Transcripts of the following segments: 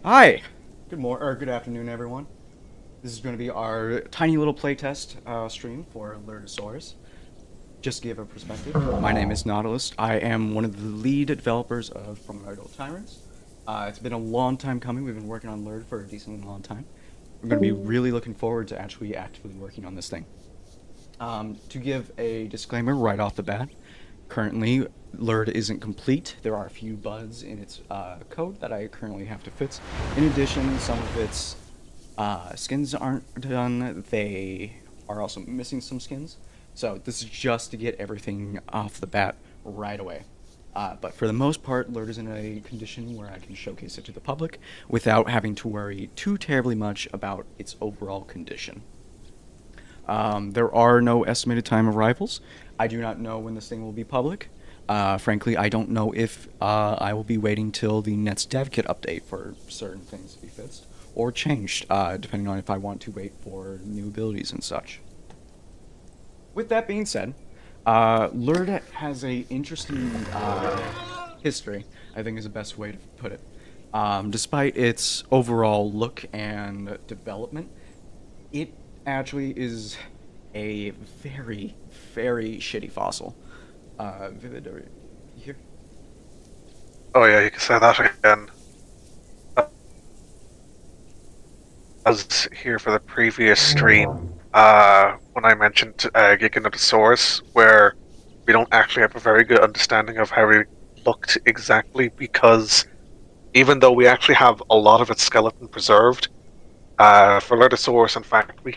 Hi, good afternoon, everyone. This is going to be our tiny little playtest stream for Lurdusaurus. Just to give a perspective, my name is Nautilus. I am one of the lead developers of Primordial Tyrants. It's been a long time coming. We've been working on Lurd for a decently long time. We're going to be really looking forward to actually actively working on this thing. To give a disclaimer right off the bat, currently Lurd isn't complete. There are a few bugs in its code that I currently have to fix. In addition, some of its skins aren't done. They are also missing some skins. So this is just to get everything off the bat right away. But for the most part, Lurd is in a condition where I can showcase it to the public without having to worry too terribly much about its overall condition. There are no estimated time arrivals. I do not know when this thing will be public. Frankly, I don't know if I will be waiting till the next dev kit update for certain things to be fixed or changed, depending on if I want to wait for new abilities and such. With that being said, Lurd has a interesting history, I think is the best way to put it. Despite its overall look and development, it actually is a very, very shitty fossil. Vivid, are you here? Oh yeah, you can say that again. I was here for the previous stream when I mentioned Giganotosaurus, where we don't actually have a very good understanding of how he looked exactly, because even though we actually have a lot of its skeleton preserved, for Lurdusaurus, in fact, we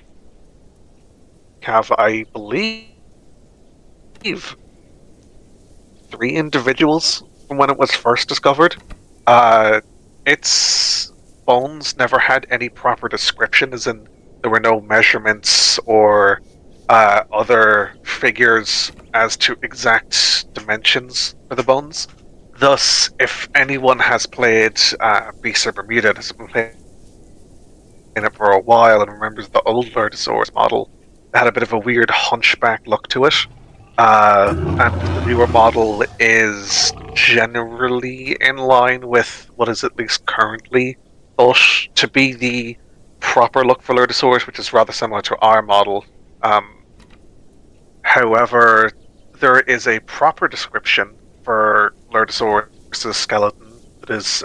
have, I believe, three individuals from when it was first discovered. Its bones never had any proper description, as in there were no measurements or other figures as to exact dimensions for the bones. Thus, if anyone has played Beast of Bermuda, has been playing it for a while and remembers the old Lurdusaurus model, it had a bit of a weird hunchback look to it. And the newer model is generally in line with what is at least currently thought to be the proper look for Lurdusaurus, which is rather similar to our model. However, there is a proper description for Lurdusaurus' skeleton that is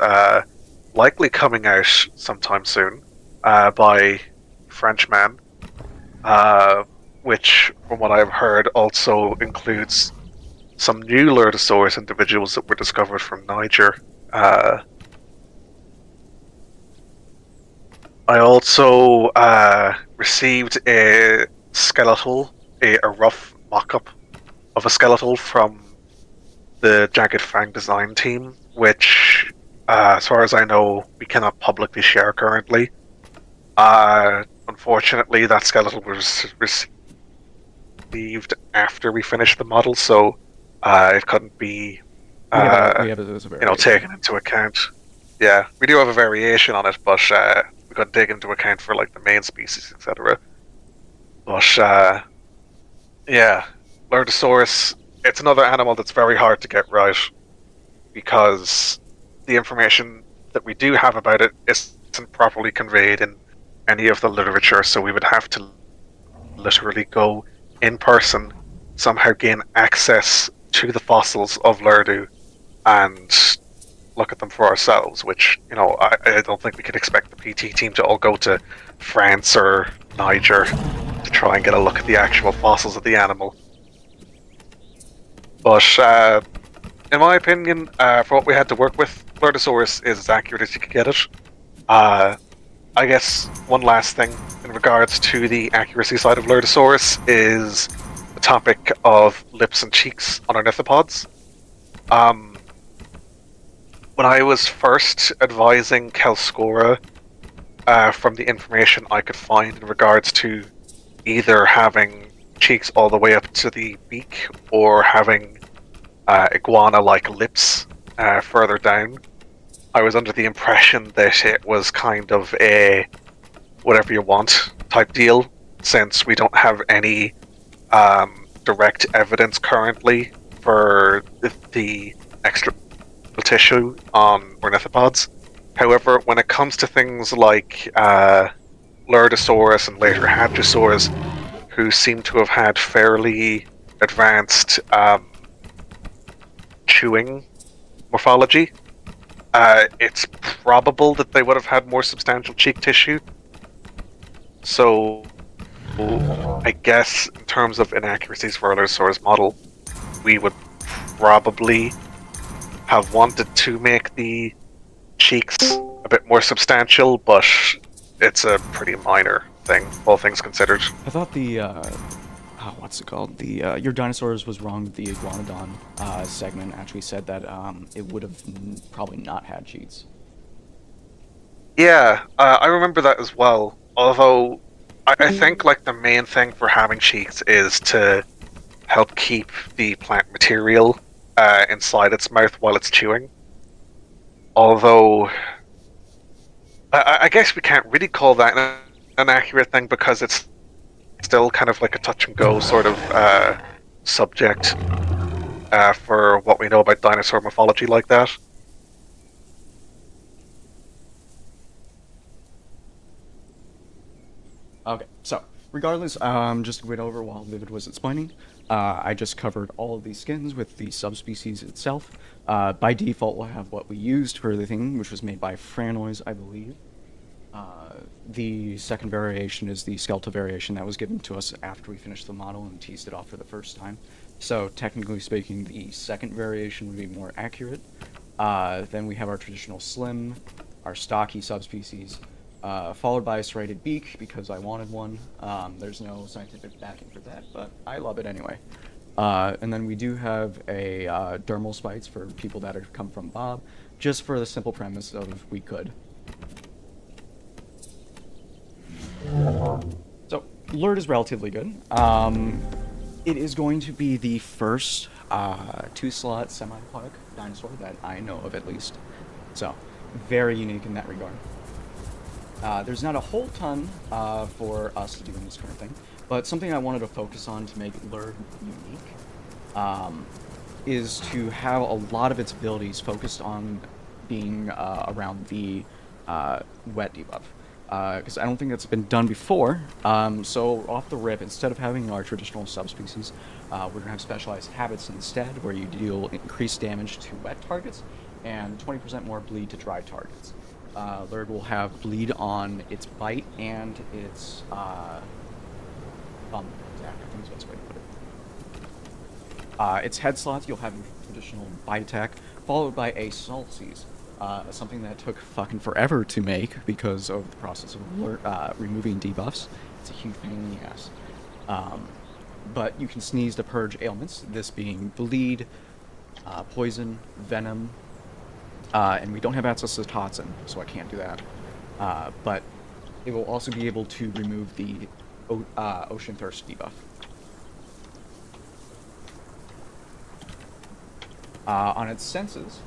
likely coming out sometime soon by a Frenchman. Which, from what I've heard, also includes some new Lurdusaurus individuals that were discovered from Niger. I also received a skeletal, a rough mock-up of a skeletal from the Jagged Fang design team, which, as far as I know, we cannot publicly share currently. Unfortunately, that skeletal was received after we finished the model, so it couldn't be, We have it as a variation. taken into account. Yeah, we do have a variation on it, but we couldn't take into account for like the main species, etc. But yeah, Lurdusaurus, it's another animal that's very hard to get right, because the information that we do have about it isn't properly conveyed in any of the literature, so we would have to literally go in person, somehow gain access to the fossils of Lurdu and look at them for ourselves, which, I don't think we could expect the PT team to all go to France or Niger to try and get a look at the actual fossils of the animal. But in my opinion, for what we had to work with, Lurdusaurus is as accurate as you could get it. I guess one last thing in regards to the accuracy side of Lurdusaurus is the topic of lips and cheeks on ornithopods. When I was first advising Calscora, from the information I could find in regards to either having cheeks all the way up to the beak or having iguana-like lips further down, I was under the impression that it was kind of a whatever you want type deal, since we don't have any direct evidence currently for the extra tissue on ornithopods. However, when it comes to things like Lurdusaurus and later Hadrosaurus, who seem to have had fairly advanced chewing morphology, it's probable that they would have had more substantial cheek tissue. So, I guess in terms of inaccuracies for our Lurdusaurus model, we would probably have wanted to make the cheeks a bit more substantial, but it's a pretty minor thing, all things considered. I thought the what's it called? The your dinosaurs was wrong. The iguanodon segment actually said that it would have probably not had cheeks. Yeah, I remember that as well. Although I think like the main thing for having cheeks is to help keep the plant material inside its mouth while it's chewing. Although I guess we can't really call that an accurate thing because it's still kind of like a touch and go sort of subject for what we know about dinosaur morphology like that. Okay, so regardless, just to wait over while Vivid was explaining, I just covered all of these skins with the subspecies itself. By default, we'll have what we used for the thing, which was made by Franois, I believe. The second variation is the skeletal variation that was given to us after we finished the model and teased it off for the first time. So technically speaking, the second variation would be more accurate. Then we have our traditional slim, our stocky subspecies, followed by a serrated beak because I wanted one. There's no scientific backing for that, but I love it anyway. And then we do have a dermal spikes for people that have come from Bob, just for the simple premise of we could. So, Lurd is relatively good. It is going to be the first two-slot semi-aquatic dinosaur that I know of, at least. So, very unique in that regard. There's not a whole ton for us to do in this current thing, but something I wanted to focus on to make Lurd unique is to have a lot of its abilities focused on being around the wet debuff. Because I don't think that's been done before. So off the rip, instead of having our traditional subspecies, we're going to have specialized habits instead, where you deal increased damage to wet targets and 20% more bleed to dry targets. Lurd will have bleed on its bite and its thumb attack, I think is the best way to put it. Its head slots, you'll have a traditional bite attack, followed by a salt seize. Something that took fucking forever to make because of the process of removing debuffs. It's a huge pain in the ass. But you can sneeze to purge ailments, this being bleed, poison, venom, and we don't have access to Toxin, so I can't do that. But it will also be able to remove the Ocean Thirst debuff. On its senses,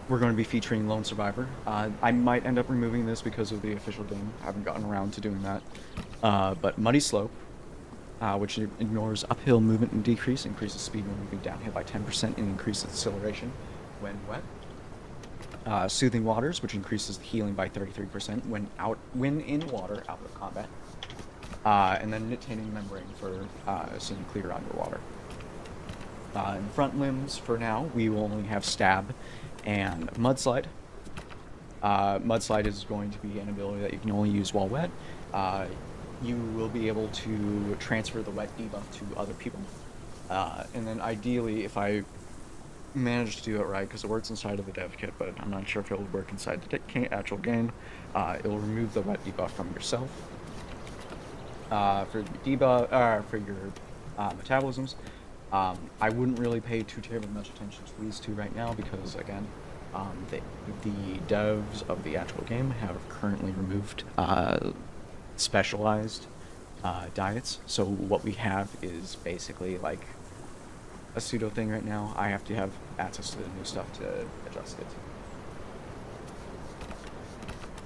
we're going to be featuring Lone Survivor. I might end up removing this because of the official game. I haven't gotten around to doing that. But Muddy Slope, which ignores uphill movement and decrease, increases speed when moving downhill by 10% and increases acceleration when wet. Soothing Waters, which increases the healing by 33% when in water out of combat. And then Knit-Taining Membrane for seeing clear underwater. In front limbs, for now, we will only have Stab and Mudslide. Mudslide is going to be an ability that you can only use while wet. You will be able to transfer the wet debuff to other people. And then ideally, if I manage to do it right, because it works inside of the dev kit, but I'm not sure if it will work inside the actual game, it will remove the wet debuff from yourself. For debuff, for your metabolisms, I wouldn't really pay too terribly much attention to these two right now because, again, the devs of the actual game have currently removed specialized diets. So what we have is basically like a pseudo thing right now. I have to have access to the new stuff to adjust it.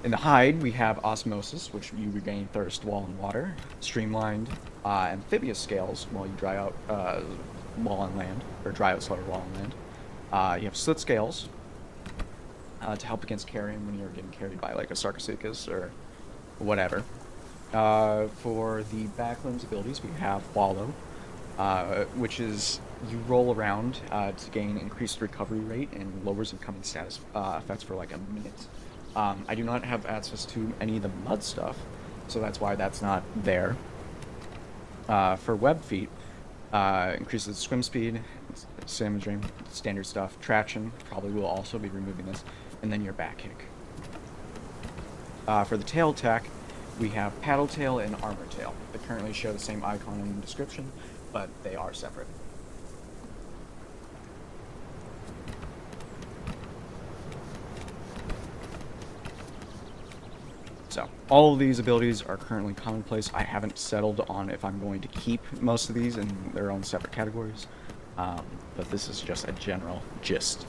In the hide, we have Osmosis, which you regain thirst while in water. Streamlined amphibious scales while you dry out while on land, or dry out slower while on land. You have Slit Scales, to help against carrying when you're getting carried by like a Sarcosuchus or whatever. For the back limbs abilities, we have Wallow, which is you roll around to gain increased recovery rate and lowers incoming status effects for like a minute. I do not have access to any of the mud stuff, so that's why that's not there. For web feet, increases swim speed, symmetry, standard stuff. Traction, probably will also be removing this, and then your back kick. For the tail attack, we have paddle tail and armor tail. They currently share the same icon in the description, but they are separate. So, all of these abilities are currently commonplace. I haven't settled on if I'm going to keep most of these in their own separate categories, but this is just a general gist.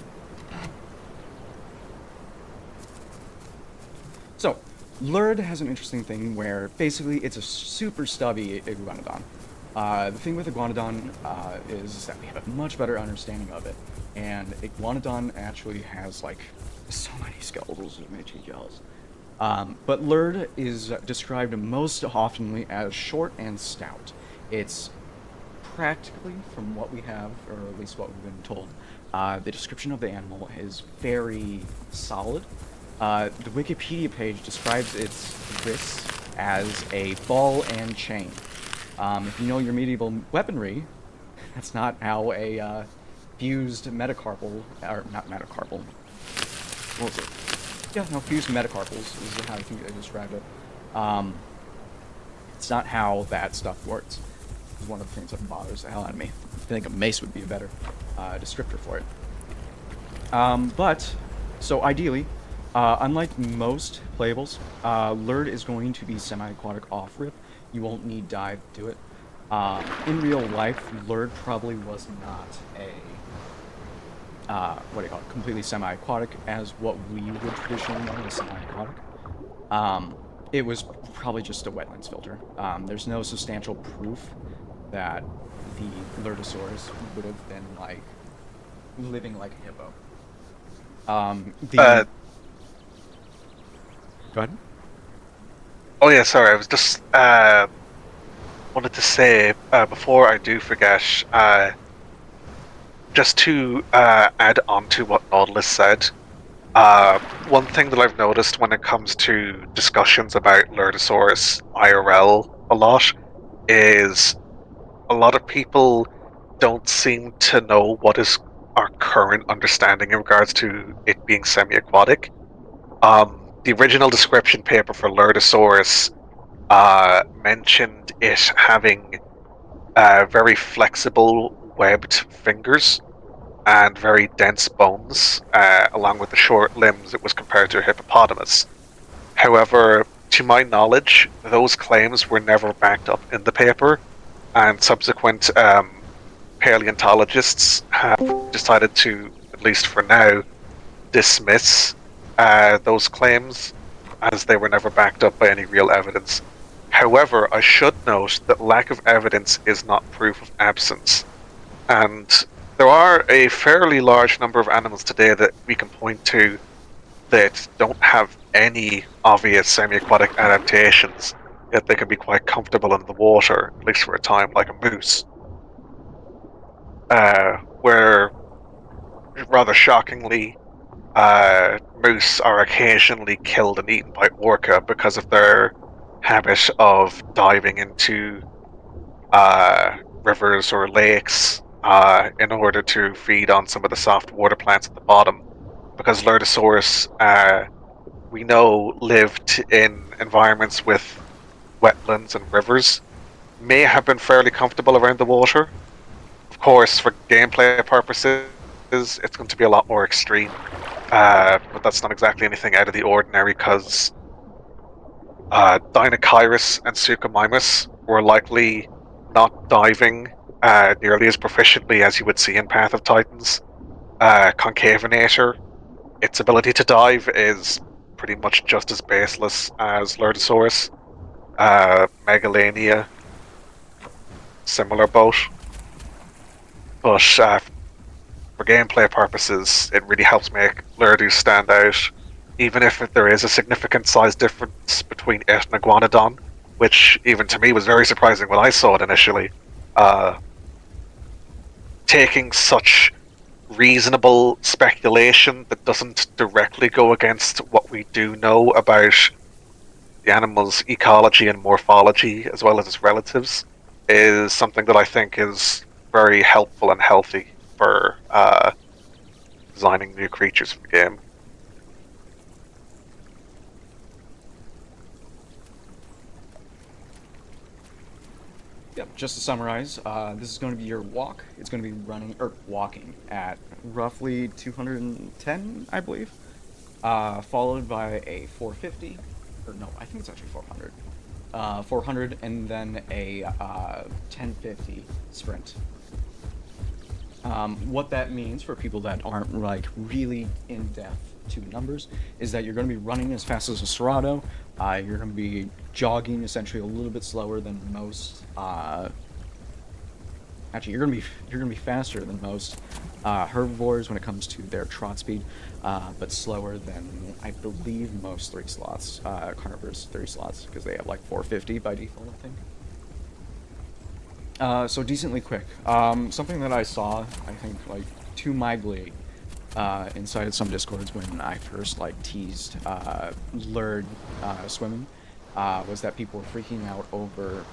So, Lurd has an interesting thing where basically it's a super stubby Iguanodon. The thing with Iguanodon is that we have a much better understanding of it, and Iguanodon actually has like so many skeletals that make you jealous. But Lurd is described most oftenly as short and stout. It's practically, from what we have, or at least what we've been told, the description of the animal is very solid. The Wikipedia page describes its wrists as a ball and chain. If you know your medieval weaponry, that's not how a fused metacarpal, or not metacarpal, what was it? Yeah, no, fused metacarpals is how I think they describe it. It's not how that stuff works. It's one of the things that bothers the hell out of me. I think a mace would be a better descriptor for it. So ideally, unlike most playables, Lurd is going to be semi-aquatic off-rip. You won't need dive to do it. In real life, Lurd probably was not a completely semi-aquatic as what we would traditionally know as semi-aquatic. It was probably just a wetlands filter. There's no substantial proof that the Lurdusaurus would have been like living like a hippo. Go ahead. Oh yeah, sorry. I was just wanted to say before I do forget, just to add on to what Nautilus said. One thing that I've noticed when it comes to discussions about Lurdusaurus IRL a lot is a lot of people don't seem to know what is our current understanding in regards to it being semi-aquatic. The original description paper for Lurdusaurus mentioned it having very flexible webbed fingers and very dense bones, along with the short limbs. It was compared to a hippopotamus. However, to my knowledge, those claims were never backed up in the paper, and subsequent paleontologists have decided to, at least for now, dismiss those claims as they were never backed up by any real evidence. However, I should note that lack of evidence is not proof of absence, and there are a fairly large number of animals today that we can point to that don't have any obvious semi-aquatic adaptations, yet they can be quite comfortable in the water, at least for a time, like a moose. Where, rather shockingly, moose are occasionally killed and eaten by orca because of their habit of diving into rivers or lakes in order to feed on some of the soft water plants at the bottom. Because Lurdusaurus, we know, lived in environments with wetlands and rivers, may have been fairly comfortable around the water. Of course, for gameplay purposes, it's going to be a lot more extreme, but that's not exactly anything out of the ordinary, because Dinocyrus and Suchomimus were likely not diving nearly as proficiently as you would see in Path of Titans. Concavinator, its ability to dive is pretty much just as baseless as Lurdusaurus. Megalania, similar boat. But for for gameplay purposes, it really helps make Lurdu stand out, even if there is a significant size difference between it and Iguanodon, which even to me was very surprising when I saw it initially. Taking such reasonable speculation that doesn't directly go against what we do know about the animal's ecology and morphology, as well as its relatives, is something that I think is very helpful and healthy for designing new creatures for the game. Yep, just to summarize, this is going to be your walk. It's going to be running, or walking, at roughly 210, I believe, followed by a 450, or no, I think it's actually 400. 400, and then a 1050 sprint. What that means for people that aren't like really in depth to numbers is that you're going to be running as fast as a Serato. You're going to be jogging essentially a little bit slower than most. Actually, you're going to be faster than most herbivores when it comes to their trot speed, but slower than I believe most 3 slots, carnivores 3 slots, because they have like 450 by default, I think. So decently quick. Something that I saw, I think, like, to my glee, inside of some discords when I first, like, teased, Lurd, swimming, was that people were freaking out over,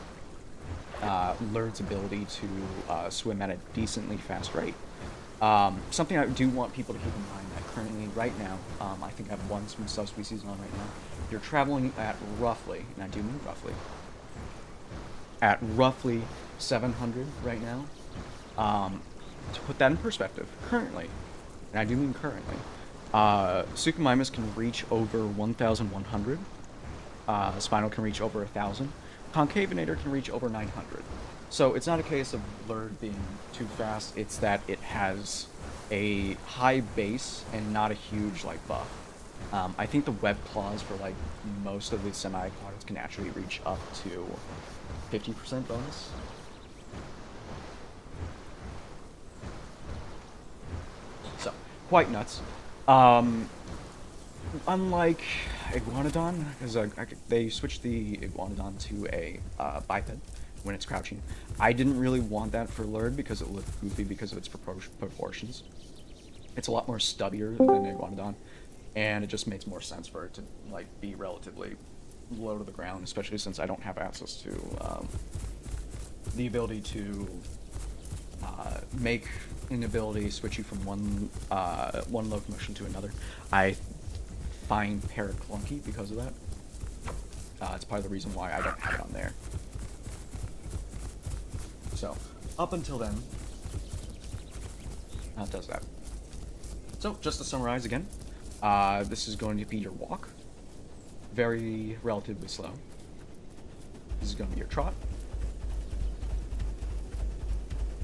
Lurd's ability to, swim at a decently fast rate. Something I do want people to keep in mind that currently, right now, I think I have 1 swim subspecies on right now, you're traveling at roughly, and I do mean roughly, at roughly 700 right now. To put that in perspective, currently, and I do mean currently, Suchomimus can reach over 1,100, Spinal can reach over 1,000, Concavinator can reach over 900. So it's not a case of Lurd being too fast, it's that it has a high base and not a huge, like, buff. I think the web claws for, like, most of the semi-aquatics can actually reach up to 50% bonus. So, quite nuts. Unlike Iguanodon, because they switched the Iguanodon to a biped when it's crouching. I didn't really want that for Lurd because it looked goofy because of its proportions. It's a lot more stubbier than Iguanodon, and it just makes more sense for it to, like, be relatively low to the ground, especially since I don't have access to the ability to make an ability switch you from one locomotion to another. I find Parrot clunky because of that. It's part of the reason why I don't have it on there. So, up until then, it does that. So, just to summarize again, this is going to be your walk. Very relatively slow. This is going to be your trot.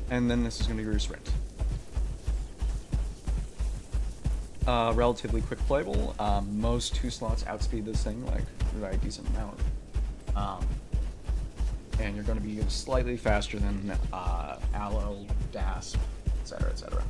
And then this is going to be your sprint. Relatively quick playable. Most 2 slots outspeed this thing, like, a decent amount. And you're going to be slightly faster than Aloe, Dasp, etc., etc.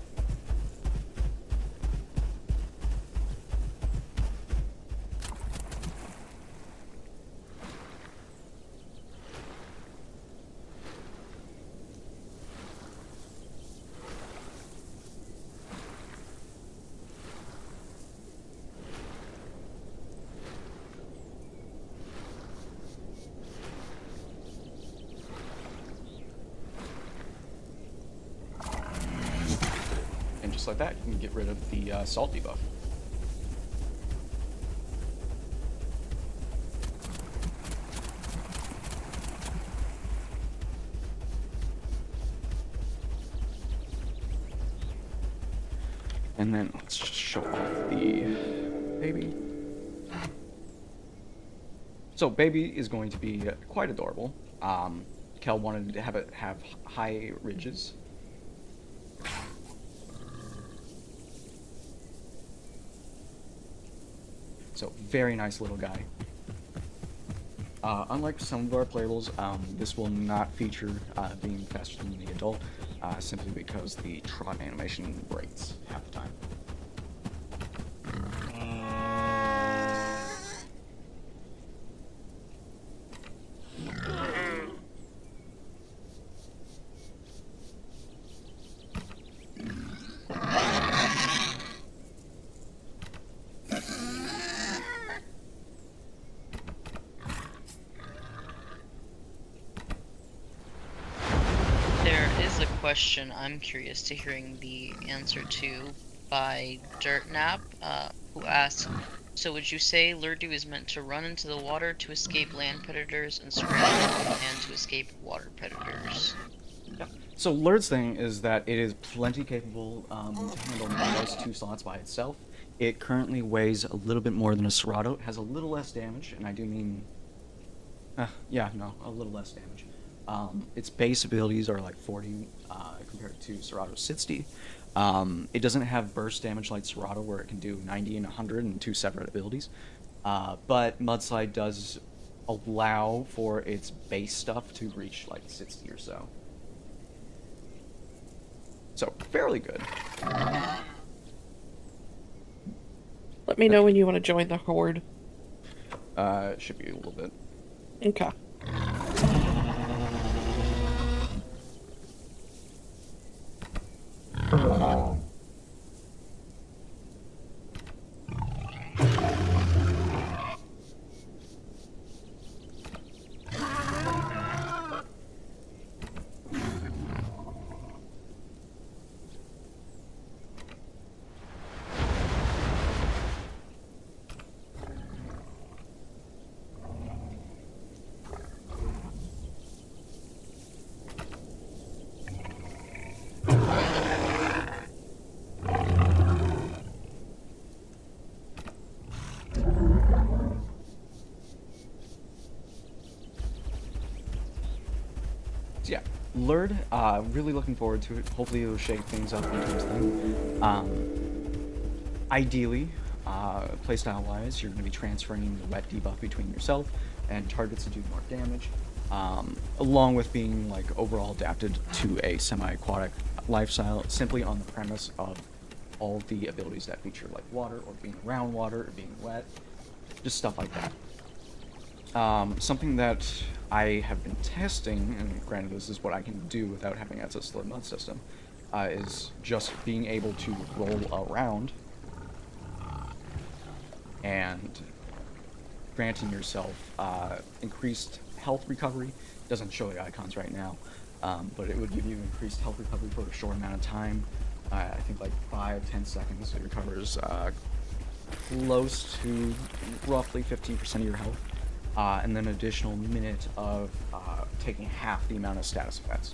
Just like that, you can get rid of the salt debuff. And then let's just show off the baby. So baby is going to be quite adorable. Kel wanted to have it have high ridges. So, very nice little guy. Unlike some of our playables, this will not feature being faster than the adult. simply because the trot animation breaks half the time. There is a question I'm curious to hearing the answer to by Dirtnap, who asks, so would you say Lurdu is meant to run into the water to escape land predators and swim on land to escape water predators? Yeah. So Lurd's thing is that it is plenty capable to handle most 2 slots by itself. It currently weighs a little bit more than a Serato. It has a little less damage, and I do mean... a little less damage. Its base abilities are like 40 compared to Serato's 60. It doesn't have burst damage like Serato, where it can do 90 and 100 in 2 separate abilities. But Mudslide does allow for its base stuff to reach like 60 or so. So, fairly good. Let me know when you want to join the horde. It should be a little bit. Okay. So yeah, Lurd, really looking forward to it. Hopefully it'll shake things up in terms of them. Ideally, playstyle-wise, you're going to be transferring the wet debuff between yourself and targets to do more damage, along with being like overall adapted to a semi-aquatic lifestyle, simply on the premise of all the abilities that feature like water, or being around water, or being wet, just stuff like that. Something that I have been testing, and granted this is what I can do without having access to the mud system, is just being able to roll around and granting yourself increased health recovery. It doesn't show the icons right now, but it would give you increased health recovery for a short amount of time. I think like 5-10 seconds. It recovers close to roughly 15% of your health. And then an additional minute of taking half the amount of status effects.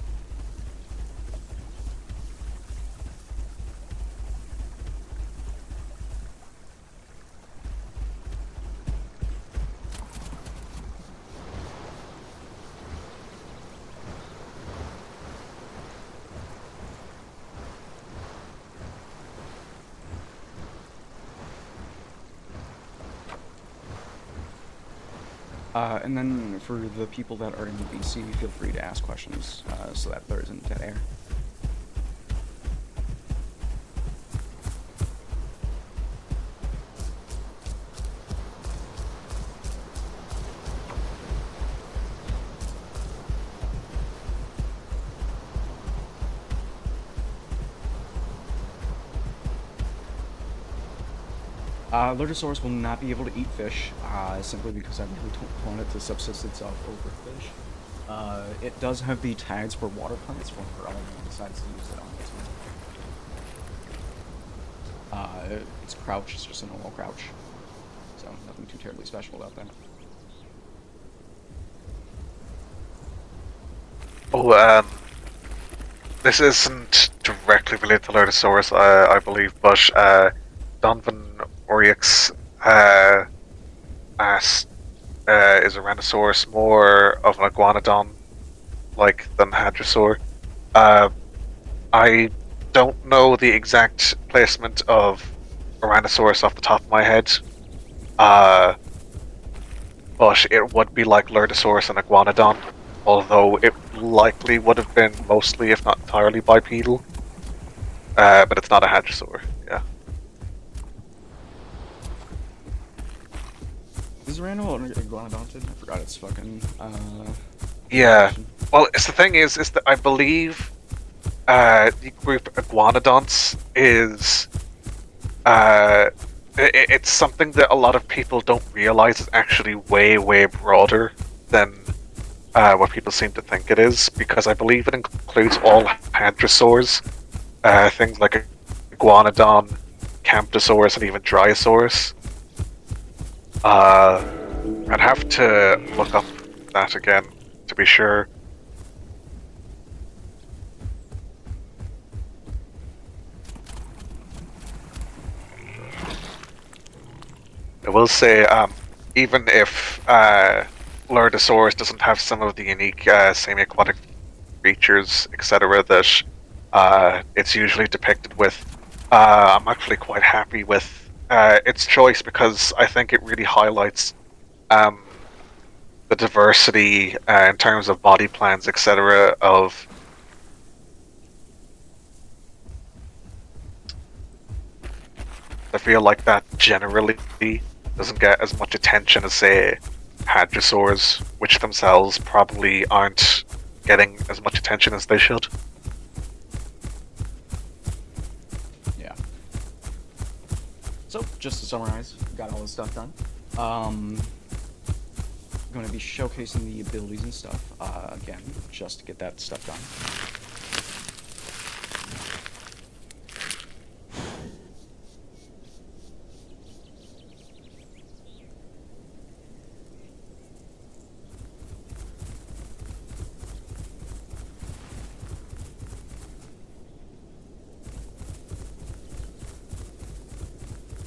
And then for the people that are in the BC, feel free to ask questions so that there isn't dead air. Lurdusaurus will not be able to eat fish, simply because I really don't want it to subsist itself over fish. It does have the tags for water plants for whenever anyone decides to use it on its own. Its crouch is just a normal crouch, so nothing too terribly special about that. Oh, this isn't directly related to Lurdusaurus, I believe, but Donovan Oryx asked, is Tyrannosaurus more of an iguanodon than Hadrosaur? I don't know the exact placement of Tyrannosaurus off the top of my head, but it would be like Lurdusaurus and iguanodon. although it likely would have been mostly, if not entirely, bipedal. But it's not a hadrosaur. Yeah. Is Randall or Iguanodonted? I forgot its fucking Yeah. definition. Well, it's the thing is that I believe the group Iguanodonts is it's something that a lot of people don't realize is actually way, way broader than what people seem to think it is, because I believe it includes all hadrosaurs, things like Iguanodon, Camptosaurus, and even Dryosaurus. I'd have to look up that again to be sure. I will say, even if Lurdusaurus doesn't have some of the unique semi-aquatic features, etc., that it's usually depicted with, I'm actually quite happy with its choice, because I think it really highlights the diversity in terms of body plans, etc., of I feel like that generally doesn't get as much attention as, say, hadrosaurs, which themselves probably aren't getting as much attention as they should. Yeah. So, just to summarize, got all this stuff done. Going to be showcasing the abilities and stuff again, just to get that stuff done.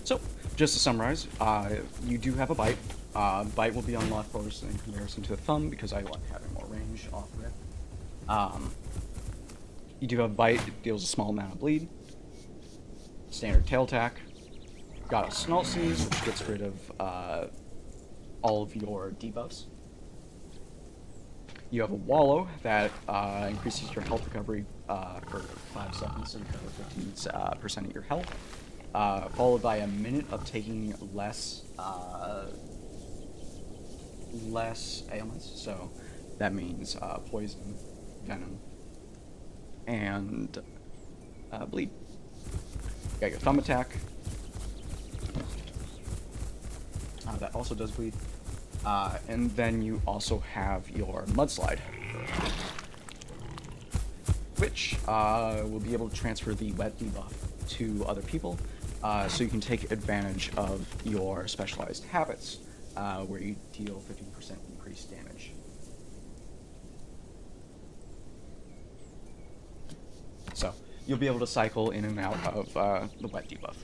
So, just to summarize, you do have a bite. Bite will be unlocked first in comparison to the thumb, because I like having more range off of it. You do have a bite, it deals a small amount of bleed. Standard tail tack. Got a Snort Sneeze, which gets rid of all of your debuffs. You have a Wallow that increases your health recovery for 5 seconds and recover 15% of your health. Followed by a minute of taking less ailments, so that means poison, venom, and bleed. You got your thumb attack. That also does bleed. And then you also have your mudslide, which will be able to transfer the wet debuff to other people. So you can take advantage of your specialized habits, where you deal 15% increased damage. So you'll be able to cycle in and out of the wet debuff.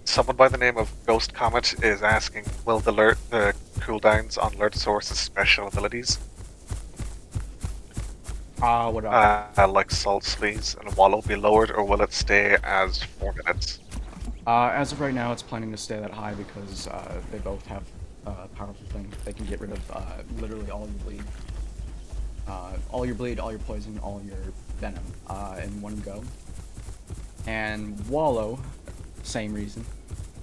Someone by the name of Ghost Comet is asking, will the cooldowns on Lurdusaurus' special abilities, What about like Salt Sleaze and Wallow, be lowered, or will it stay as 4 minutes? as of right now, it's planning to stay that high because they both have a powerful thing. They can get rid of literally all your bleed. All your bleed, all your poison, all your venom in one go. And Wallow, same reason,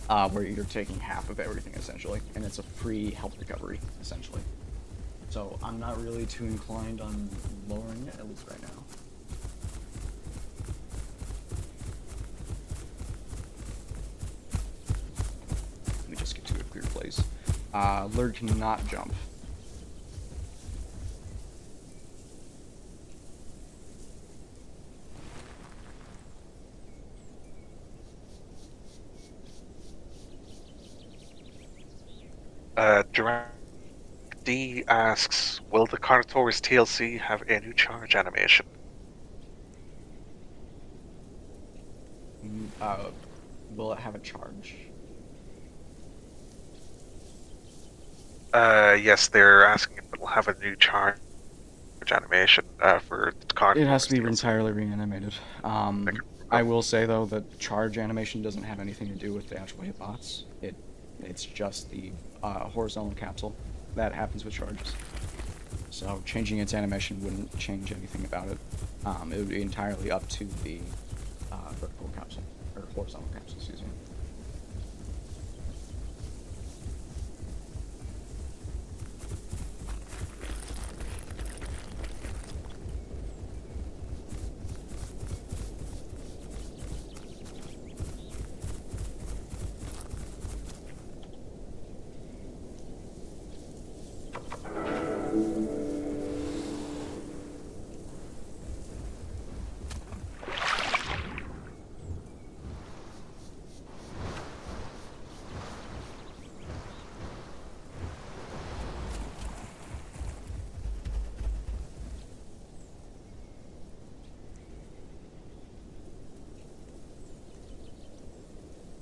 where you're taking half of everything essentially, and it's a free health recovery essentially. So I'm not really too inclined on lowering it, at least right now. Let me just get to a clear place. Lurd cannot jump. Durant D asks, will the Carnotaurus TLC have a new charge animation? Will it have a charge? Yes, they're asking if it'll have a new charge language animation for the It has to be carnivores. entirely reanimated. I will say though that charge animation doesn't have anything to do with the actual hitbox. It's just the horizontal capsule that happens with charges. So changing its animation wouldn't change anything about it. It would be entirely up to the vertical capsule or horizontal capsule. Excuse me.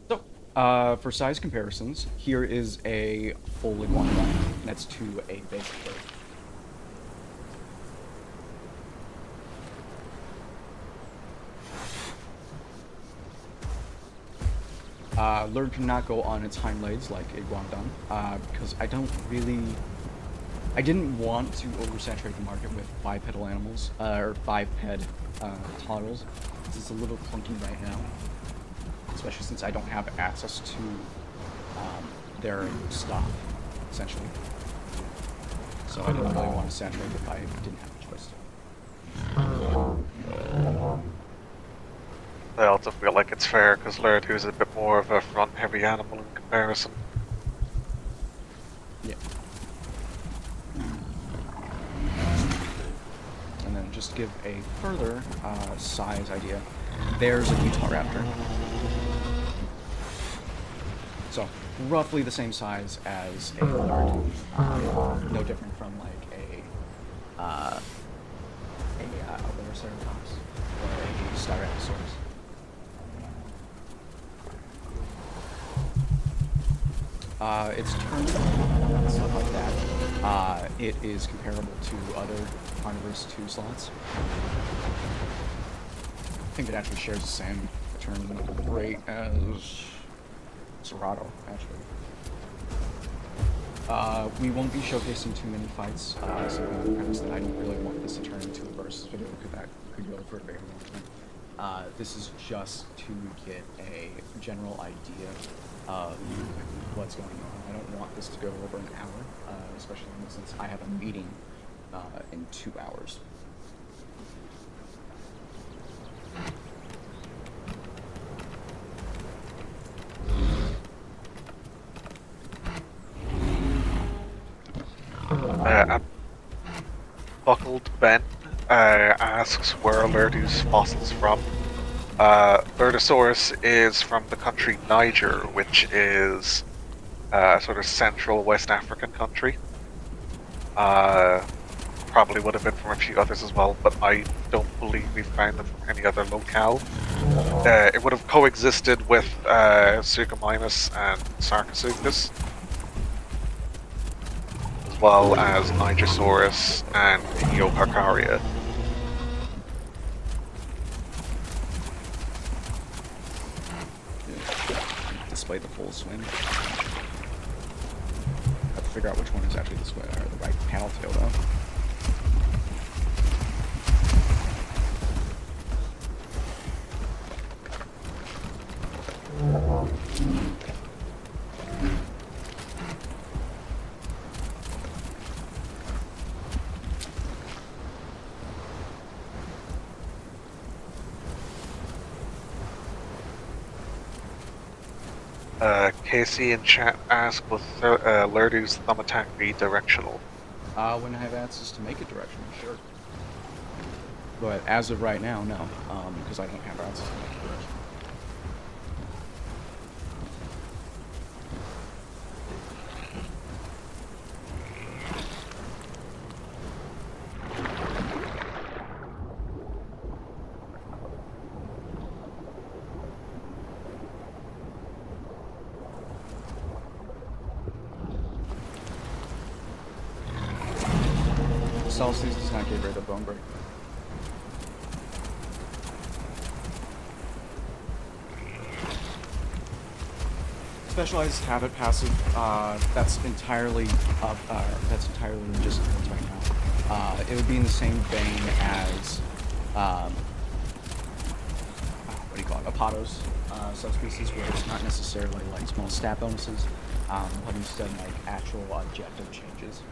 So, for size comparisons, here is a full iguanodon next to a big bird. Lurd cannot go on its hind legs like iguanodon, because I didn't want to oversaturate the market with bipedal animals, or biped toddlers. This is a little clunky right now, especially since I don't have access to their stock, essentially. So I didn't really want to saturate if I didn't have a choice. I also feel like it's fair because Lurdu is a bit more of a front-heavy animal in comparison. Yeah. And then just to give a further size idea, there's a Utah raptor. So, roughly the same size as a Lurdu. No different from like a Lurdusaurus or a Styracosaurus. Its turn, stuff like that. It is comparable to other carnivores 2 slots. I think it actually shares the same turn rate as Serato, actually. We won't be showcasing too many fights, simply on the premise that I don't really want this to turn into a versus video, because that could go for a very long time. This is just to get a general idea of what's going on. I don't want this to go over an hour, especially since I have a meeting in 2 hours. Buckled Ben asks where Lurdu's fossils from. Lurdusaurus is from the country Niger, which is a sort of central West African country. Probably would have been from a few others as well, but I don't believe we found them from any other locale. It would have coexisted with Suchomimus and Sarcosuchus, as well as Nigersaurus and Eocarcharia. Display the full swim. Have to figure out which one is actually the swim or the right panel tail though. Casey in chat asked, will Lurdu's thumb attack be directional? When I have access to make it directional, sure. But as of right now, no, because I don't have access to make it directional. Celsius does not get rid of Bone Break. Specialized habit passive. That's entirely just right now. It would be in the same vein as what do you call it? Apodos subspecies, where it's not necessarily like small stat bonuses, but instead like actual objective changes.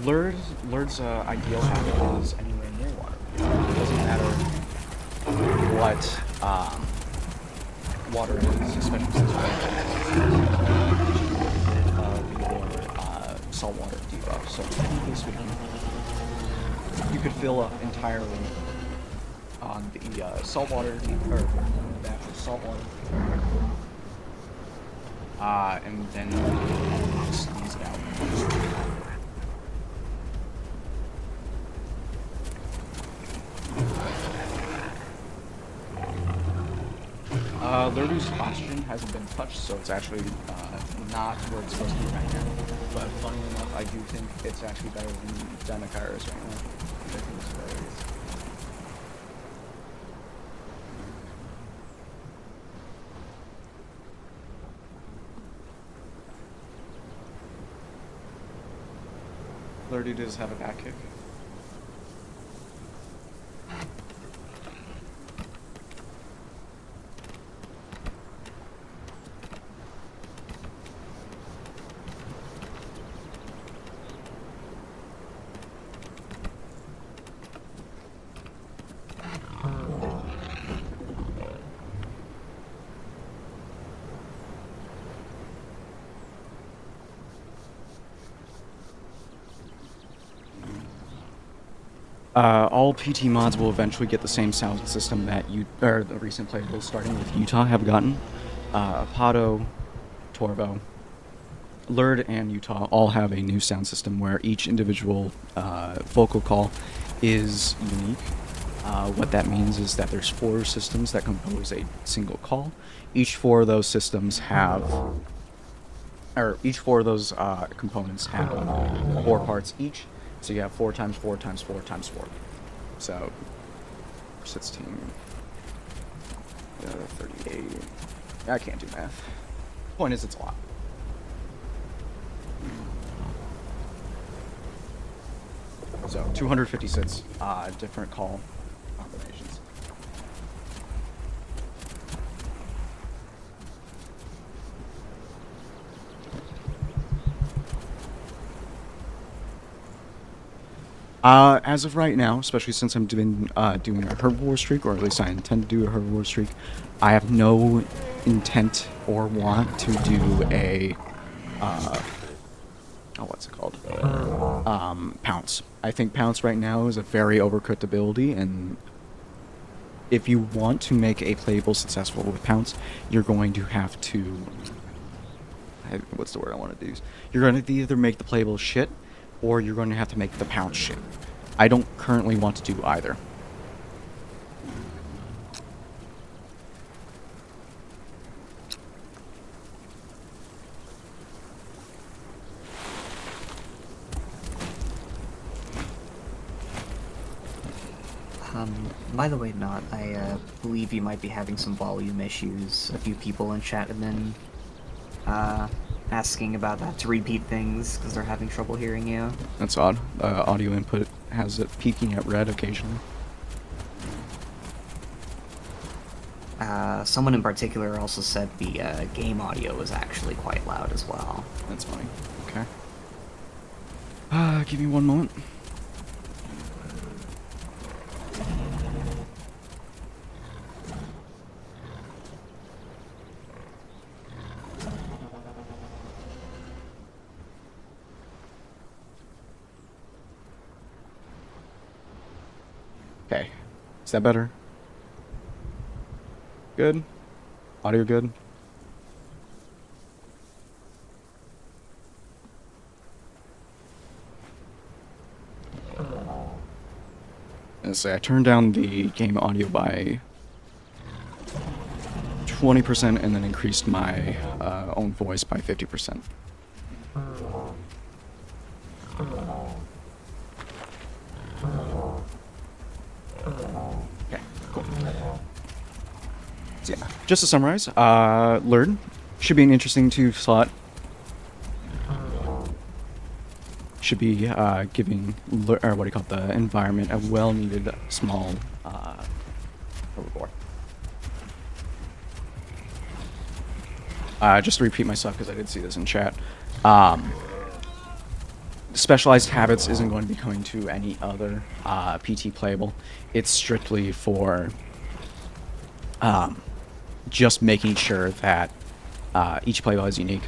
Lurd's ideal habitat is anywhere near water. It doesn't matter what water is, especially since we're saltwater debuff. So technically speaking, you could fill up entirely on the saltwater, or the actual saltwater, and then just squeeze it out. Lurdu's oxygen hasn't been touched, so it's actually not where it's supposed to be right now. But funny enough, I do think it's actually better than Dinocaris right now. I think it's hilarious. Lurdu does have a back kick. All PT mods will eventually get the same sound system that the recent playables, starting with Utah, have gotten. Apado, Torvo, Lurd, and Utah all have a new sound system where each individual vocal call is unique. What that means is that there's 4 systems that compose a single call. Each 4 of those systems have, or each 4 of those components have 4 parts each. So you have 4 times 4 times 4 times 4. So 16, 38. I can't do math. Point is, it's a lot. So 256 different call combinations. As of right now, especially since I'm doing a herbivore streak, or at least I intend to do a herbivore streak, I have no intent or want to do a what's it called? Pounce. I think Pounce right now is a very overcooked ability, and if you want to make a playable successful with Pounce, you're going to have to, what's the word I want to use? You're going to either make the playable shit, or you're going to have to make the Pounce shit. I don't currently want to do either. By the way, Not, I believe you might be having some volume issues. A few people in chat have been asking about that to repeat things because they're having trouble hearing you. That's odd. Audio input has it peaking at red occasionally. Someone in particular also said the game audio was actually quite loud as well. That's funny. Okay. Give me one moment. Okay. Is that better? Good? Audio good? And say I turned down the game audio by 20% and then increased my own voice by 50%. Okay, cool. So yeah, just to summarize, Lurd should be an interesting 2 slot. Should be giving or what do you call it, the environment a well-needed small overboard. Just to repeat myself because I did see this in chat. Specialized Habits isn't going to be coming to any other PT playable. It's strictly for just making sure that each playable is unique.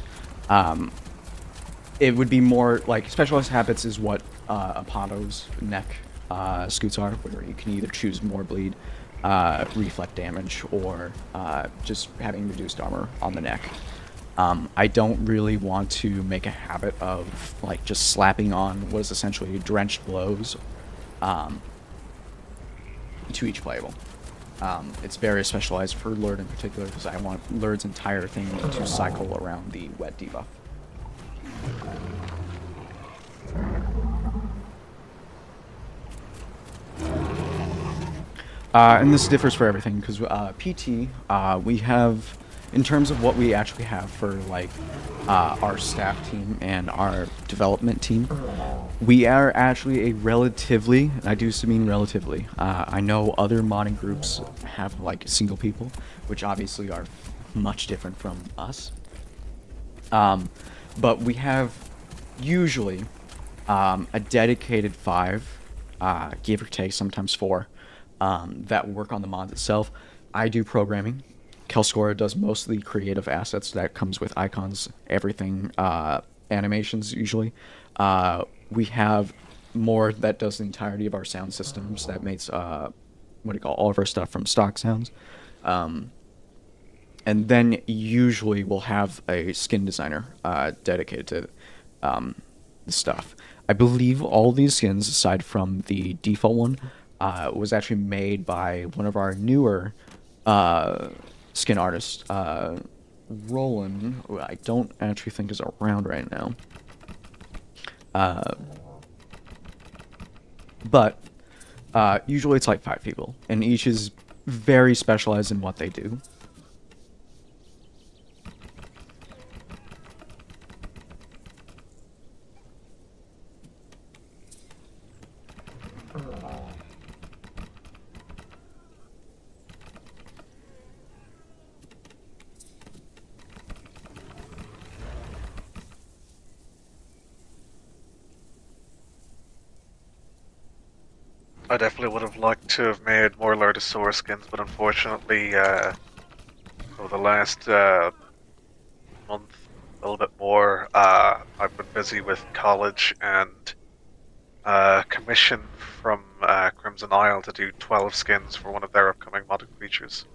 It would be more like Specialized Habits is what Apato's neck scoots are, where you can either choose more bleed, reflect damage, or just having reduced armor on the neck. I don't really want to make a habit of like just slapping on what is essentially drenched blows to each playable. It's very specialized for Lurd in particular because I want Lurd's entire thing to cycle around the wet debuff. And this differs for everything because PT, we have, in terms of what we actually have for like our staff team and our development team, we are actually a relatively, and I do mean relatively, I know other modding groups have like single people, which obviously are much different from us. But we have usually a dedicated 5, give or take, sometimes 4, that work on the mods itself. I do programming. Kelskora does most of the creative assets that comes with icons, everything, animations usually. We have more that does the entirety of our sound systems that makes, all of our stuff from stock sounds. And then usually we'll have a skin designer dedicated to the stuff. I believe all these skins, aside from the default one, was actually made by one of our newer skin artists, Roland, who I don't actually think is around right now. But usually it's like 5 people, and each is very specialized in what they do. I definitely would have liked to have made more Lurdusaurus skins, but unfortunately, over the last month, a little bit more, I've been busy with college and commission from Crimson Isle to do 12 skins for one of their upcoming modded creatures.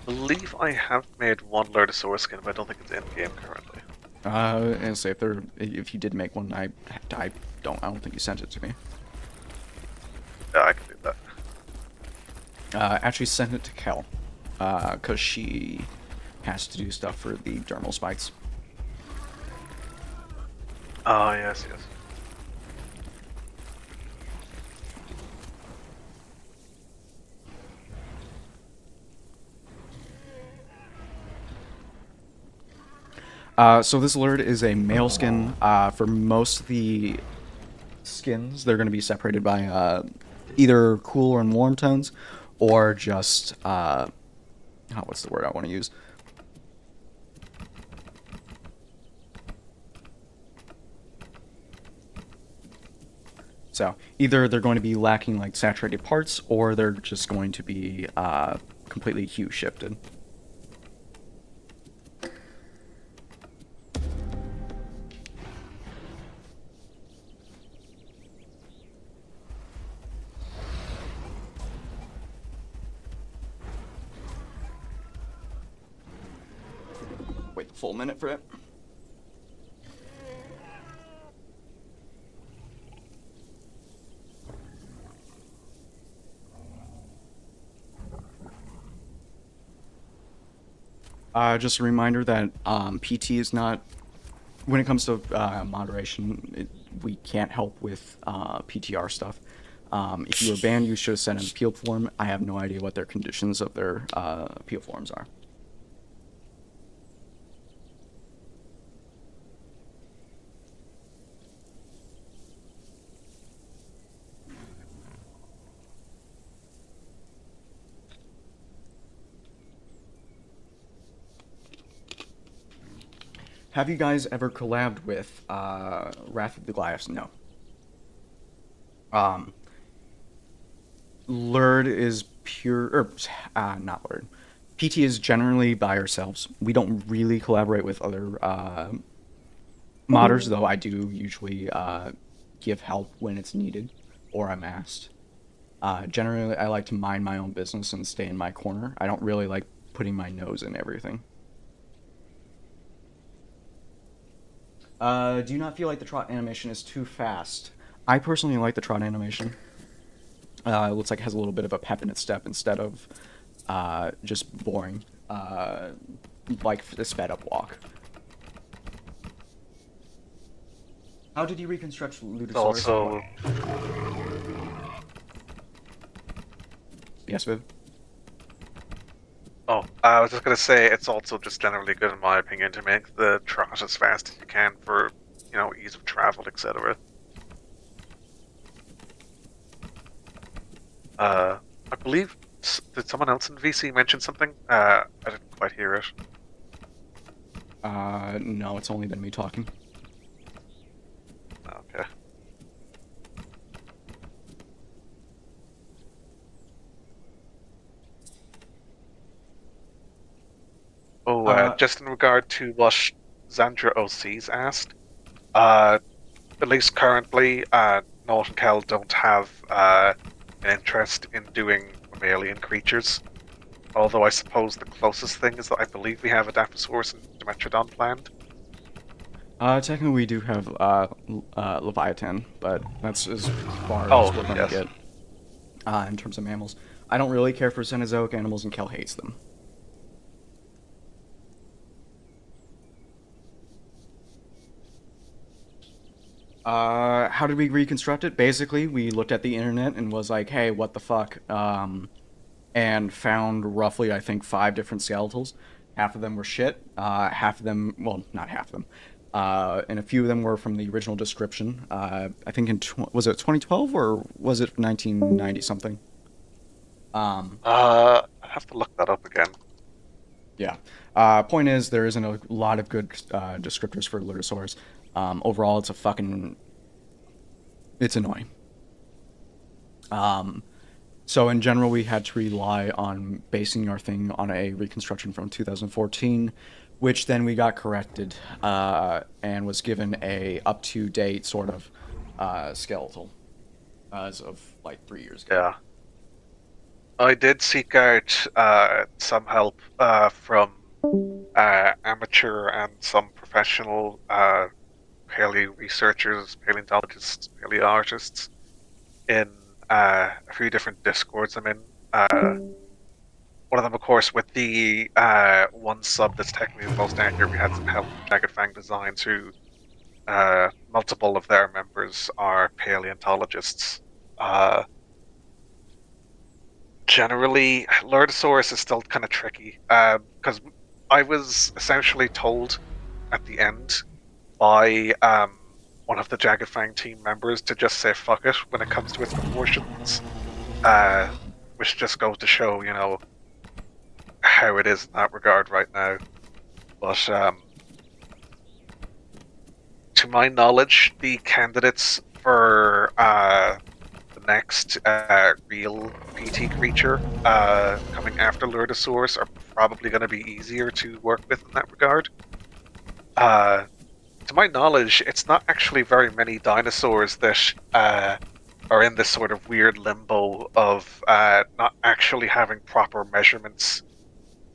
I believe I have made one Lurdusaurus skin, but I don't think it's in game currently. And say if you did make one, I don't think you sent it to me. Yeah, I can do that. Actually send it to Kel, cause she has to do stuff for the dermal spikes. Oh, yes, yes. So this Lurd is a male skin. For most of the skins, they're going to be separated by either cool and warm tones, or just what's the word I want to use? So either they're going to be lacking like saturated parts, or they're just going to be completely hue shifted. Wait the full minute for it. Just a reminder that PT is not, when it comes to moderation, we can't help with PTR stuff. If you were banned, you should have sent an appeal form. I have no idea what their conditions of their appeal forms are. Have you guys ever collabed with Wrath of the Goliaths? No. Lurd is pure, or not Lurd. PT is generally by ourselves. We don't really collaborate with other modders, though I do usually give help when it's needed or I'm asked. Generally, I like to mind my own business and stay in my corner. I don't really like putting my nose in everything. Do you not feel like the trot animation is too fast? I personally like the trot animation. It looks like it has a little bit of a pep in its step instead of just boring, like the sped up walk. How did you reconstruct Lurdusaurus? Also, Yes, Viv? oh, I was just gonna say it's also just generally good in my opinion to make the trot as fast as you can for, you know, ease of travel, etc. I believe, did someone else in VC mention something? I didn't quite hear it. No, it's only been me talking. Okay. Oh, just in regard to what Zandra OC's asked, at least currently, Nort and Kel don't have an interest in doing mammalian creatures. Although I suppose the closest thing is that I believe we have a Dilophosaurus and Dimetrodon planned. Technically we do have Leviathan, but that's as far as we're gonna get in terms of mammals. I don't really care for Cenozoic animals, and Kel hates them. How did we reconstruct it? Basically, we looked at the internet and was like, hey, what the fuck? And found roughly, I think, 5 different skeletals. Half of them were shit. Half of them, well, not half of them. And a few of them were from the original description. I think was it 2012 or was it 1990 something? I have to look that up again. Yeah. Point is, there isn't a lot of good descriptors for Lurdusaurus. Overall, it's annoying. So in general, we had to rely on basing our thing on a reconstruction from 2014, which then we got corrected and was given a up-to-date sort of skeletal as of like 3 years ago. Yeah. I did seek out some help from amateur and some professional paleo researchers, paleontologists, paleo artists in a few different discords I'm in. One of them, of course, with the one sub that's technically the most accurate, we had some help from Jagged Fang Designs, who multiple of their members are paleontologists. Generally, Lurdusaurus is still kind of tricky, because I was essentially told at the end by one of the Jagged Fang team members to just say fuck it when it comes to its proportions, which just goes to show, you know, how it is in that regard right now. But to my knowledge, the candidates for the next real PT creature coming after Lurdusaurus are probably going to be easier to work with in that regard. To my knowledge, it's not actually very many dinosaurs that are in this sort of weird limbo of not actually having proper measurements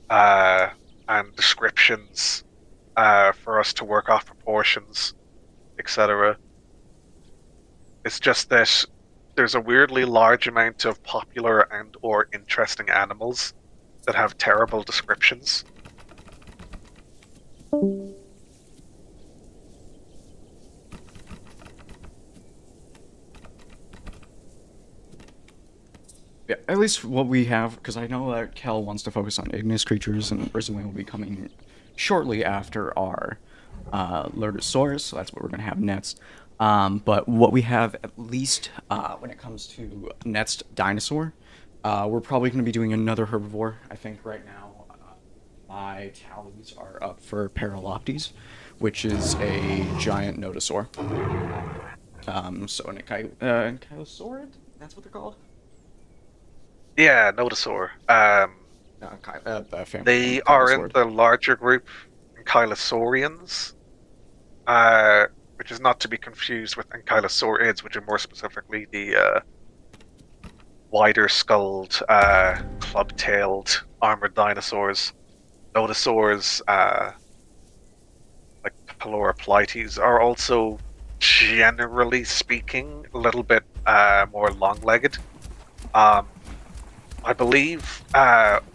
and descriptions for us to work off proportions, etc. It's just that there's a weirdly large amount of popular and or interesting animals that have terrible descriptions. Yeah, at least what we have, because I know that Kel wants to focus on igneous creatures, and Brisbane will be coming shortly after our Lurdusaurus, so that's what we're going to have next. But what we have, at least when it comes to next dinosaur, we're probably going to be doing another herbivore. I think right now my tallies are up for Paraloptes, which is a giant nodosaur. So an Ankylosaurid? That's what they're called? Yeah, Nodosaur. Family They name, are in Kylosaur. the larger group, Ankylosaurians, which is not to be confused with Ankylosaurids, which are more specifically the wider-skulled, club-tailed, armored dinosaurs. Nodosaurs, like Peloraplytes, are also, generally speaking, a little bit more long-legged. I believe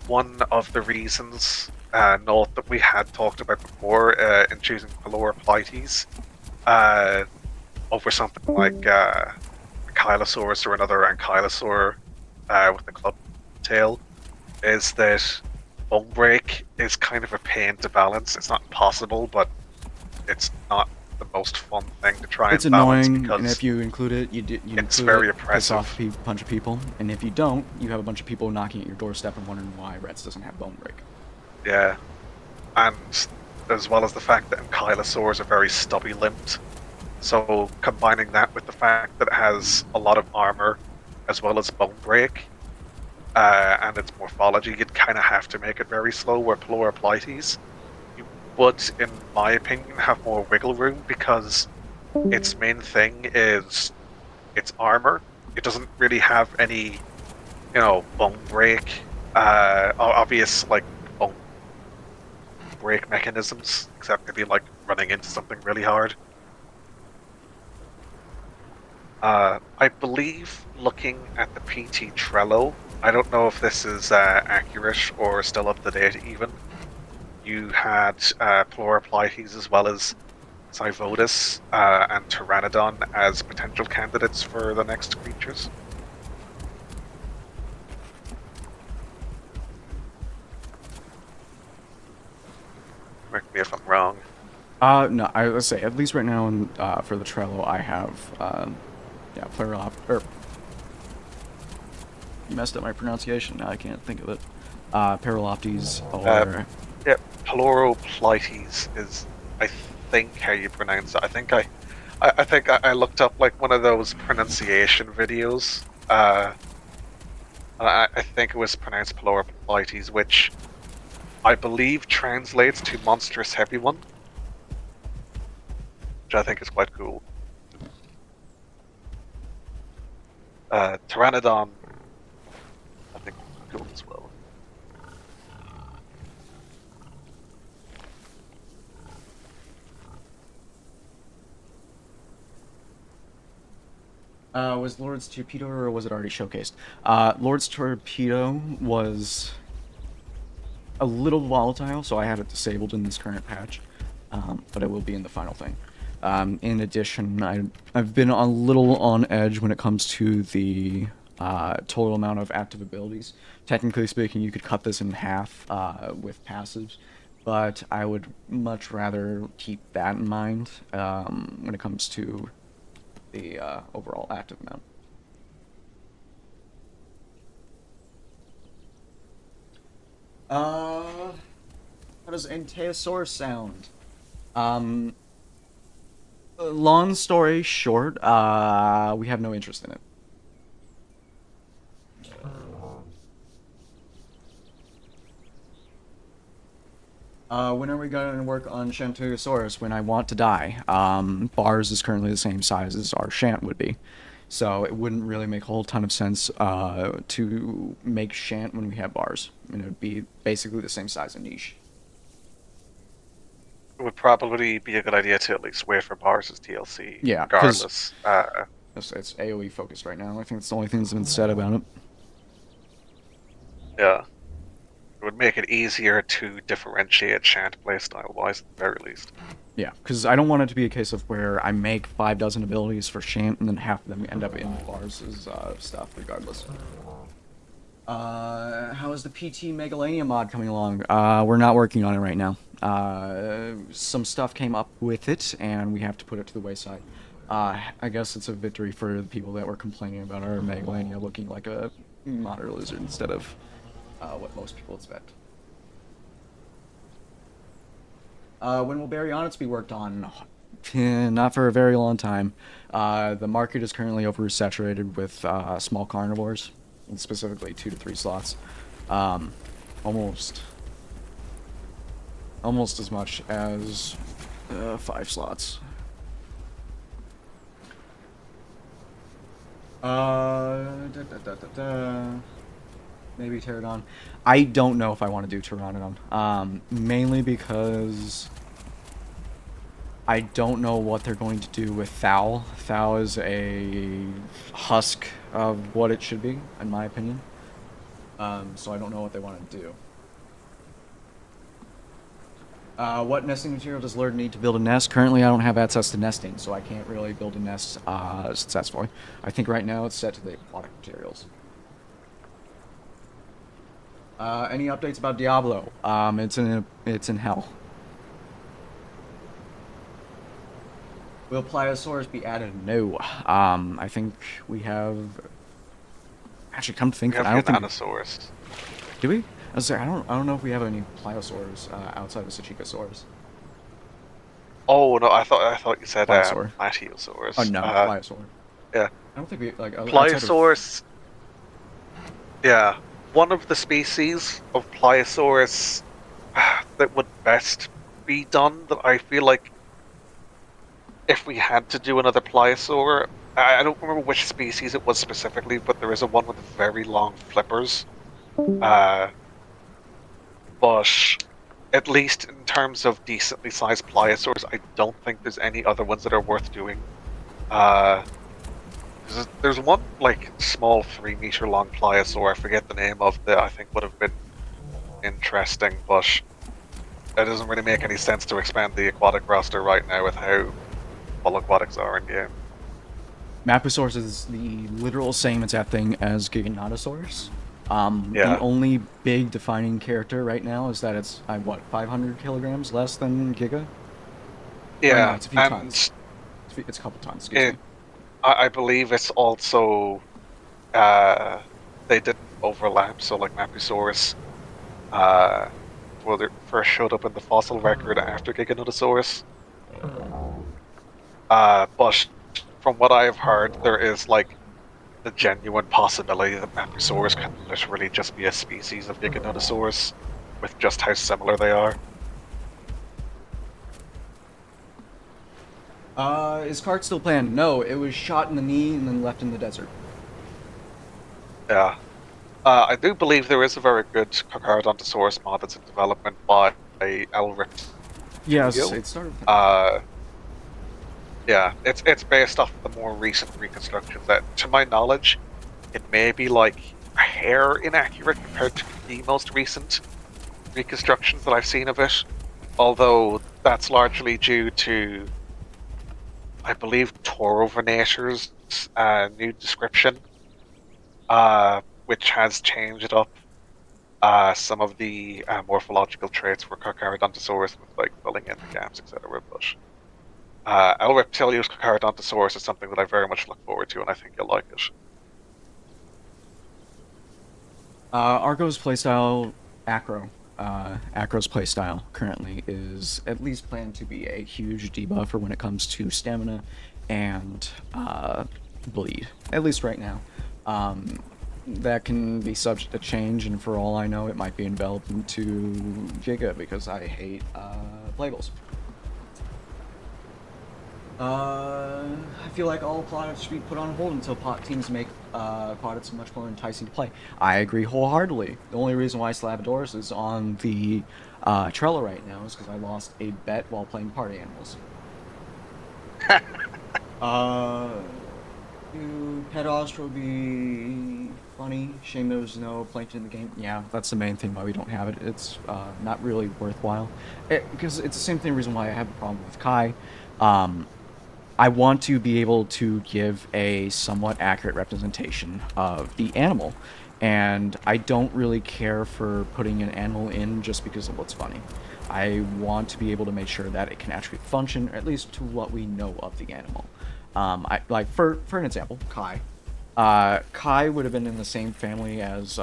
one of the reasons, note that we had talked about before in choosing Peloraplytes over something like Ankylosaurus or another Ankylosaur with the club tail, is that bone break is kind of a pain to balance. It's not impossible, but it's not the most fun thing to try It's and balance annoying, because and if you include it, you it's include very it, piss oppressive. off a bunch of people, and if you don't, you have a bunch of people knocking at your doorstep and wondering why Reds doesn't have bone break. Yeah, and as well as the fact that Ankylosaurs are very stubby-limbed, so combining that with the fact that it has a lot of armor as well as bone break and its morphology, you'd kind of have to make it very slow. Where Peloraplytes, you would, in my opinion, have more wiggle room because its main thing is its armor. It doesn't really have any, bone break, obvious like bone break mechanisms, except maybe like running into something really hard. I believe, looking at the PT Trello, I don't know if this is accurate or still up to date even. You had Peloraplytes as well as Cyvodus and Pteranodon as potential candidates for the next creatures. Correct me if I'm wrong. No, let's say, at least right now, for the Trello, I have, you messed up my pronunciation, now I can't think of it. Paraloptes, or... Yeah, Peloraplytes is, I think, how you pronounce it. I think I looked up like one of those pronunciation videos. I think it was pronounced Peloraplytes, which I believe translates to monstrous heavy one, which I think is quite cool. Pteranodon, I think, is cool as well. Was Lord's Torpedo, or was it already showcased? Lord's Torpedo was a little volatile, so I have it disabled in this current patch, but it will be in the final thing. In addition, I've been a little on edge when it comes to the total amount of active abilities. Technically speaking, you could cut this in half with passives, but I would much rather keep that in mind when it comes to the overall active amount. How does Ankylosaurus sound? Long story short, we have no interest in it. When are we going to work on Shantosaurus? When I want to die. Bars is currently the same size as our Shant would be. So it wouldn't really make a whole ton of sense to make Shant when we have bars. And it would be basically the same size of niche. It would probably be a good idea to at least wait for Bars' TLC. Yeah, regardless. It's AoE focused right now. I think it's the only thing that's been said about it. Yeah. It would make it easier to differentiate Shant playstyle wise, at the very least. Yeah, because I don't want it to be a case of where I make 5 dozen abilities for Shant and then half of them end up in Fars's stuff, regardless. How is the PT Megalania mod coming along? We're not working on it right now. Some stuff came up with it, and we have to put it to the wayside. I guess it's a victory for the people that were complaining about our Megalania looking like a monitor lizard instead of what most people expect. When will Baryonyx be worked on? Not for a very long time. The market is currently oversaturated with small carnivores, and specifically 2 to 3 slots. Almost as much as 5 slots. Maybe Pterodon. I don't know if I want to do Pteranodon. Mainly because I don't know what they're going to do with Thal. Thal is a husk of what it should be, in my opinion. So I don't know what they want to do. What nesting material does Lurd need to build a nest? Currently, I don't have access to nesting, so I can't really build a nest successfully. I think right now it's set to the aquatic materials. Any updates about Diablo? It's in hell. Will Pliosaurus be added? No. I think we have. Actually, come to think, We have I don't think. Dinosaurus. Do we? I was saying, I don't know if we have any Pliosaurs outside of Sachikosaurus. Oh no, I thought you said Pliosaur. Platyosaurus. Oh no, Pliosaur. Yeah. I don't think we like Pliosaurus. Yeah, one of the species of Pliosaurus that would best be done. That I feel like if we had to do another Pliosaur, I don't remember which species it was specifically, but there is a one with very long flippers. But at least in terms of decently sized Pliosaurs, I don't think there's any other ones that are worth doing. There's one like small 3-meter long Pliosaur. I forget the name of I think would have been interesting, but it doesn't really make any sense to expand the aquatic roster right now with how full aquatics are in game. Mapusaurus is the literal same exact thing as Giganotosaurus. Yeah. The only big defining character right now is that it's, 500 kilograms less than Giga? Yeah, no, it's a few tons. It's a couple tons, excuse me. I believe it's also they didn't overlap, so like Mapusaurus well, it first showed up in the fossil record after Giganotosaurus. But from what I have heard, there is like the genuine possibility that Mapusaurus can literally just be a species of Giganotosaurus with just how similar they are. Is Cart still planned? No, it was shot in the knee and then left in the desert. Yeah. I do believe there is a very good Carcharodontosaurus mod that's in development by Elric. Yes, it started. Yeah, it's based off the more recent reconstructions that, to my knowledge, it may be like a hair inaccurate compared to the most recent reconstructions that I've seen of it. Although that's largely due to, I believe, Taurovenator's new description, which has changed up some of the morphological traits for Carcharodontosaurus, with like filling in the gaps, etc. But Elreptilius Carcharodontosaurus is something that I very much look forward to, and I think you'll like it. Argo's playstyle, Acro's playstyle currently is at least planned to be a huge debuffer when it comes to stamina and bleed, at least right now. That can be subject to change, and for all I know, it might be enveloped into Giga because I hate playables. I feel like all plaudits should be put on hold until teams make plaudits much more enticing to play. I agree wholeheartedly. The only reason why Slavadorus is on the Trello right now is because I lost a bet while playing party animals. Pet Ostro be funny. Shame there's no plankton in the game. Yeah, that's the main thing why we don't have it. It's not really worthwhile. Because it's the same thing reason why I have a problem with Kai. I want to be able to give a somewhat accurate representation of the animal. And I don't really care for putting an animal in just because it looks funny. I want to be able to make sure that it can actually function, or at least to what we know of the animal. Like for an example, Kai. Kai would have been in the same family as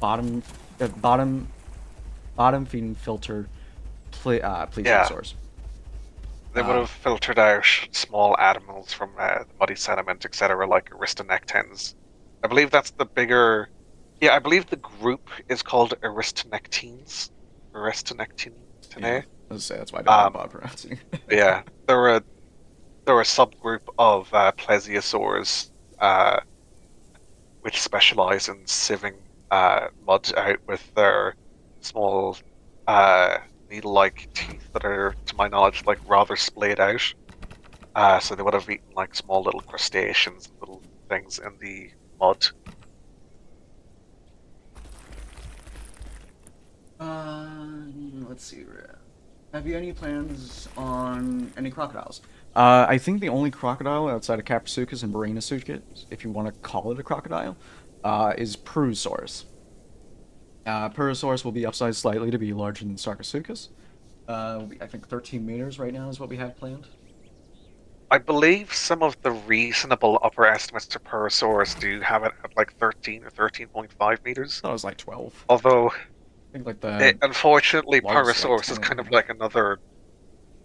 bottom feeding filter plesiosaurs. They would have filtered out small animals from the muddy sediment, etc., like Aristonectens. I believe that's the bigger. Yeah, I believe the group is called Aristonectines. Aristonectinae. Yeah, that's why I don't know about pronouncing. Yeah, they're a subgroup of plesiosaurs, which specialize in sieving mud out with their small needle-like teeth that are, to my knowledge, like rather splayed out. So they would have eaten like small little crustaceans, little things in the mud. Let's see. Have you any plans on any crocodiles? I think the only crocodile outside of Caprisuchus and Barenasuchus, if you want to call it a crocodile, is Purosaurus. Purosaurus will be upsized slightly to be larger than Sarcosuchus. I think 13 meters right now is what we have planned. I believe some of the reasonable upper estimates to Purosaurus do have it at like 13 or 13.5 meters. I thought it was like 12. Although, I think like the unfortunately, largest, like, Purosaurus is 10 kind of like another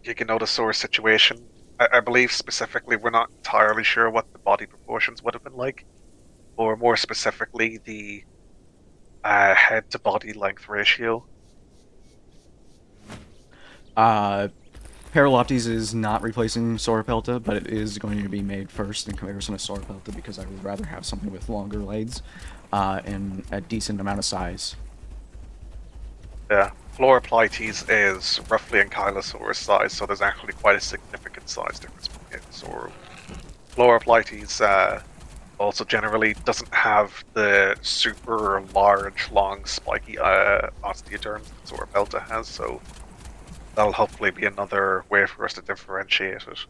Giganotosaurus situation. I believe specifically we're not entirely sure what the body proportions would have been like, or more specifically the head to body length ratio. Paraloptes is not replacing Sauropelta, but it is going to be made first in comparison to Sauropelta because I would rather have something with longer legs and a decent amount of size. Yeah, Floroplytes is roughly Ankylosaurus size, so there's actually quite a significant size difference between it and Sauro. Floroplytes also generally doesn't have the super large, long, spiky osteoderms that Sauropelta has, so that'll hopefully be another way for us to differentiate it.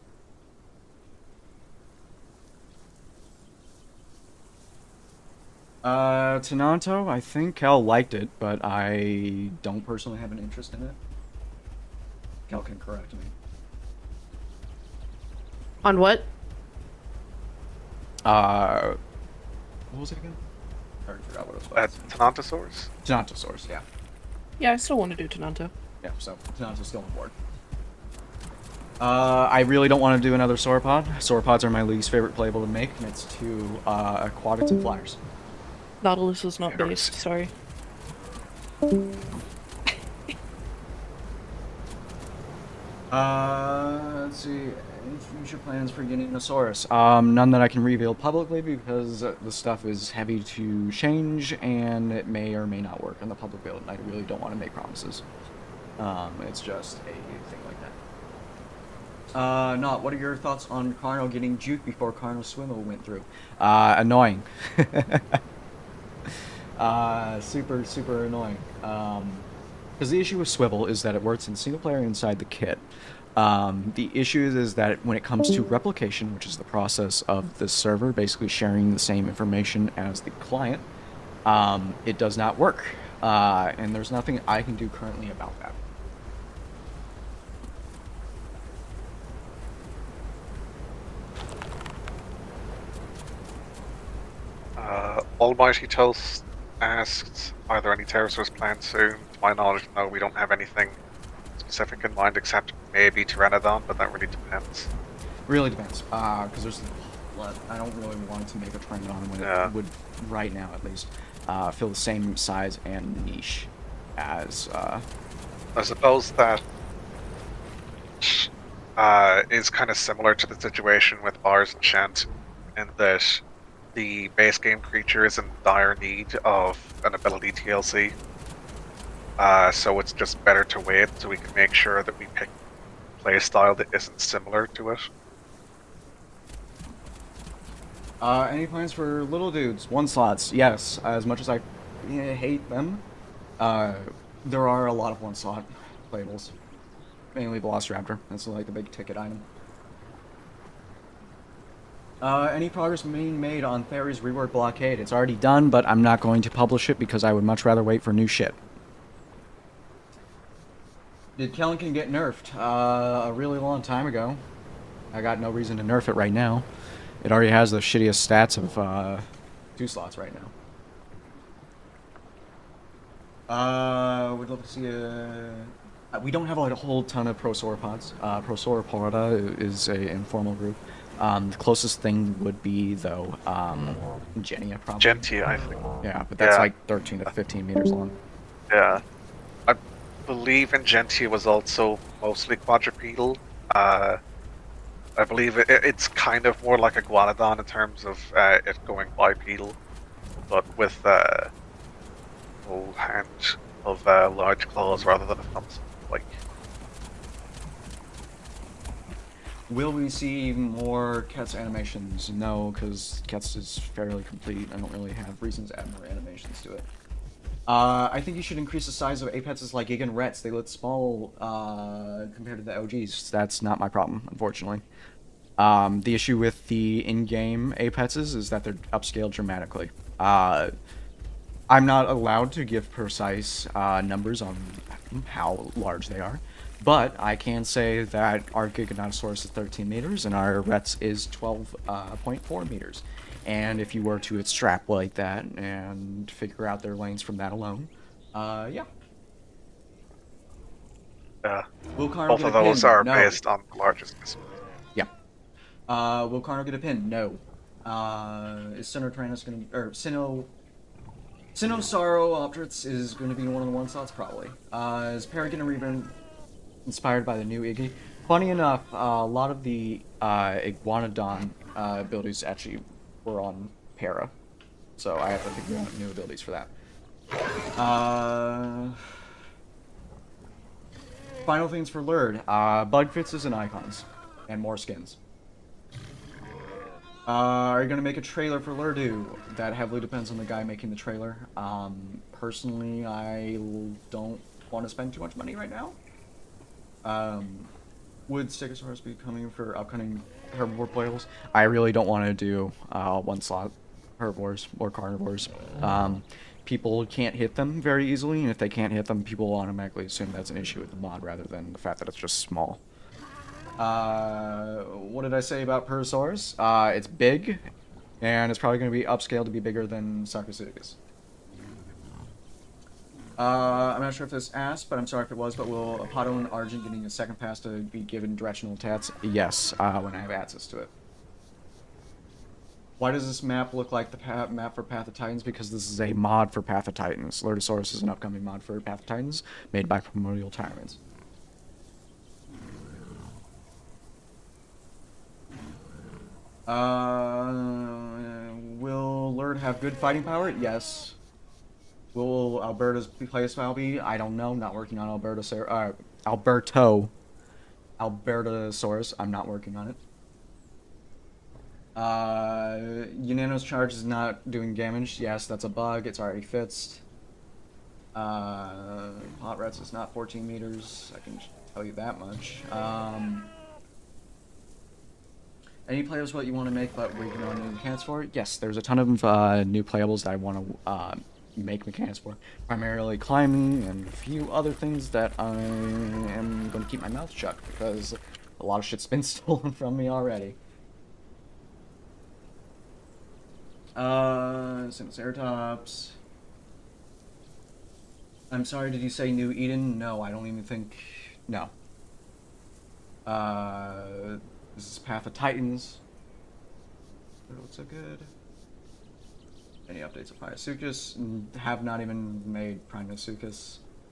Tenanto, I think Cal liked it, but I don't personally have an interest in it. Cal can correct me. On what? What was it again? I already forgot what it was. Tenontosaurus? Tenontosaurus, yeah. Yeah, I still want to do Tenanto. Yeah, so Tenanto's still on board. I really don't want to do another sauropod. Sauropods are my least favorite playable to make, and it's two aquatics and flyers. Nautilus is not based, sorry. Let's see. Any future plans for getting a Saurus? None that I can reveal publicly because the stuff is heavy to change and it may or may not work in the public build, and I really don't want to make promises. It's just a thing like that. Not. What are your thoughts on Carno getting juked before Carno Swimmel went through? Annoying. Super annoying. Because the issue with Swivel is that it works in single player inside the kit. The issue is that when it comes to replication, which is the process of the server basically sharing the same information as the client, it does not work. And there's nothing I can do currently about that. Almighty Toast asked, are there any pterosaurs planned soon? To my knowledge, no, we don't have anything specific in mind except maybe Pteranodon, but that really depends. Really depends, because there's, I don't really want to make a Pteranodon when it would, right now at least, fill the same size and niche as, I suppose that is kind of similar to the situation with Bars and Shant, in that the base game creature is in dire need of an ability TLC. So it's just better to wait so we can make sure that we pick a playstyle that isn't similar to it. Any plans for little dudes? One slots, yes. As much as I hate them, there are a lot of one slot playables. Mainly Velociraptor. That's like the big ticket item. Any progress being made on Theory's rework blockade? It's already done, but I'm not going to publish it because I would much rather wait for new shit. Did Kellenkin get nerfed? A really long time ago. I got no reason to nerf it right now. It already has the shittiest stats of 2 slots right now. We'd love to see a... we don't have like a whole ton of prosauropods. Prosauropoda is a informal group. The closest thing would be, though, Genia, probably. Gentia, I think. Yeah, but that's Yeah. like 13 to 15 meters long. Yeah. I believe in Gentia was also mostly quadrupedal. I believe it's kind of more like a Iguanodon in terms of it going bipedal, but with a hand of large claws rather than a thumb. Like, Will we see more Kets animations? No, because Kets is fairly complete. I don't really have reasons to add more animations to it. I think you should increase the size of Apexes like Giga and Rets. They look small compared to the OGs. That's not my problem, unfortunately. The issue with the in-game Apexes is that they're upscaled dramatically. I'm not allowed to give precise numbers on how large they are, but I can say that our Giganotosaurus is 13 meters and our Rets is 12.4 meters. And if you were to extrapolate that and figure out their lanes from that alone, yeah. Will Carno both get of a those pin? are No. based on the largest specimen. Yeah. Will Carno get a pin? No. Is Sinotyrannus gonna, or Sinosauropteryx is going to be one of the one slots, probably. Is Parrot gonna reboot inspired by the new Iggy? Funny enough, a lot of the Iguanodon abilities actually were on Para, so I have to figure out new abilities for that. Final things for Lurd. Bug fixes and icons, and more skins. Are you going to make a trailer for Lurdu? That heavily depends on the guy making the trailer. Personally, I don't want to spend too much money right now. Would Stegosaurus be coming for upcoming herbivore playables? I really don't want to do one slot herbivores or carnivores. People can't hit them very easily, and if they can't hit them, people will automatically assume that's an issue with the mod rather than the fact that it's just small. What did I say about Persaurus? It's big, and it's probably going to be upscaled to be bigger than Sarcosuchus. I'm not sure if this asked, but I'm sorry if it was, but will Apado and Argent getting a second pass to be given directional tats? Yes, when I have access to it. Why does this map look like the map for Path of Titans? Because this is a mod for Path of Titans. Lurdusaurus is an upcoming mod for Path of Titans, made by Primordial Tyrants. Will Lurd have good fighting power? Yes. Will Alberto's playstyle be? I don't know. Not working on Albertosaurus. I'm not working on it. Unano's charge is not doing damage. Yes, that's a bug. It's already fixed. Hot Rats is not 14 meters. I can tell you that much. Any playables what you want to make, but we can new mechanics for? Yes, there's a ton of new playables that I want to make mechanics for. Primarily climbing and a few other things that I am going to keep my mouth shut because a lot of shit's been stolen from me already. Ceratops. I'm sorry, did you say New Eden? No, I don't even think... No. This is Path of Titans. It looks so good. Any updates of Pyosuchus? Have not even made Primordial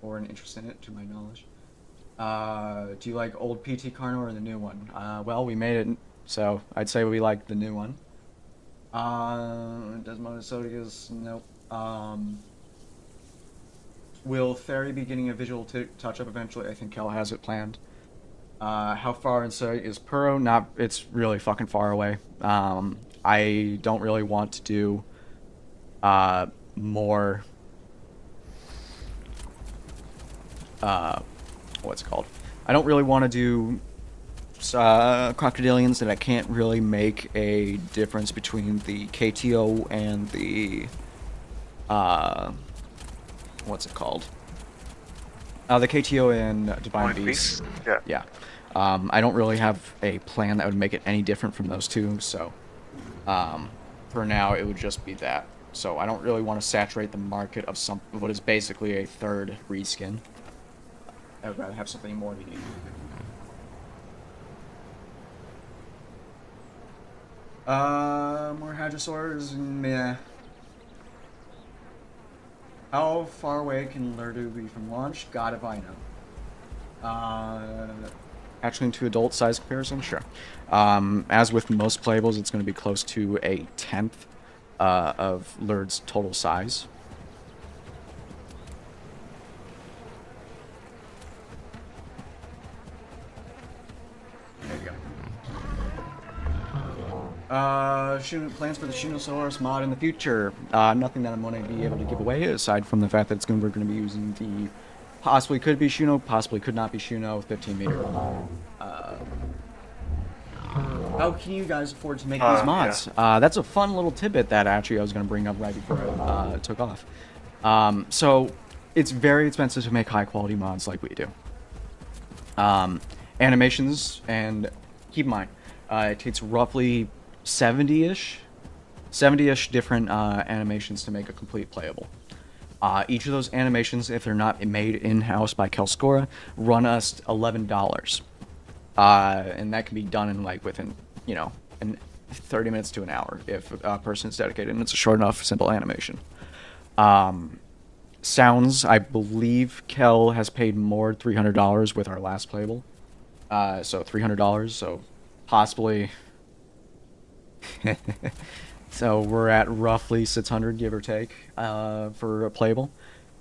or an interest in it, to my knowledge. Do you like old PT Carno or the new one? Well, we made it, so I'd say we like the new one. Desmodosodius? Nope. Will Fairy be getting a visual touch-up eventually? I think Kel has it planned. How far in sight is Puro? Not. It's really fucking far away. I don't really want to do more what's it called? I don't really want to do crocodilians that I can't really make a difference between the KTO and the what's it called? The KTO and Divine Divine Beast. Beast? Yeah. Yeah. I don't really have a plan that would make it any different from those two, so for now it would just be that. So I don't really want to saturate the market of what is basically a third reskin. I would rather have something more unique. More hadrosaurs, meh. How far away can Lurdu be from launch? God if I know. Hatchling to adult size comparison? Sure. As with most playables, it's going to be close to a tenth of Lurd's total size. There you go. Plans for the Juvenile mod in the future. Nothing that I'm going to be able to give away, aside from the fact that we're going to be using the possibly could be Shuno, possibly could not be Shuno 15-meter. How can you guys afford to make these mods? Yeah. That's a fun little tidbit that actually I was going to bring up right before I took off. So it's very expensive to make high quality mods like we do. Animations, and keep in mind, it takes roughly 70-ish different animations to make a complete playable. Each of those animations, if they're not made in-house by Kelskora, run us $11. And that can be done in within, in 30 minutes to an hour if a person is dedicated and it's a short enough, simple animation. Sounds, I believe Kel has paid more than $300 with our last playable. So $300, so possibly... So we're at roughly 600, give or take, for a playable.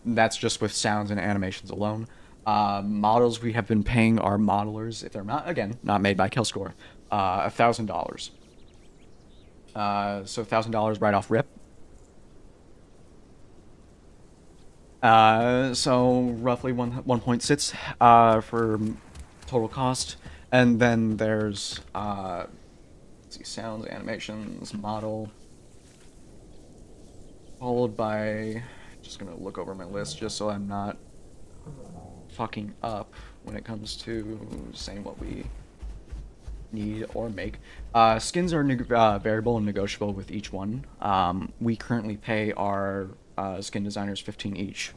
That's just with sounds and animations alone. Models we have been paying our modelers, if they're not, again, not made by Killscore, $1,000. So $1,000 right off rip. So roughly 1.6 for total cost. And then there's let's see, sounds, animations, model, followed by, just gonna look over my list just so I'm not fucking up when it comes to saying what we need or make. Skins are variable and negotiable with each one. We currently pay our skin designers 15 each.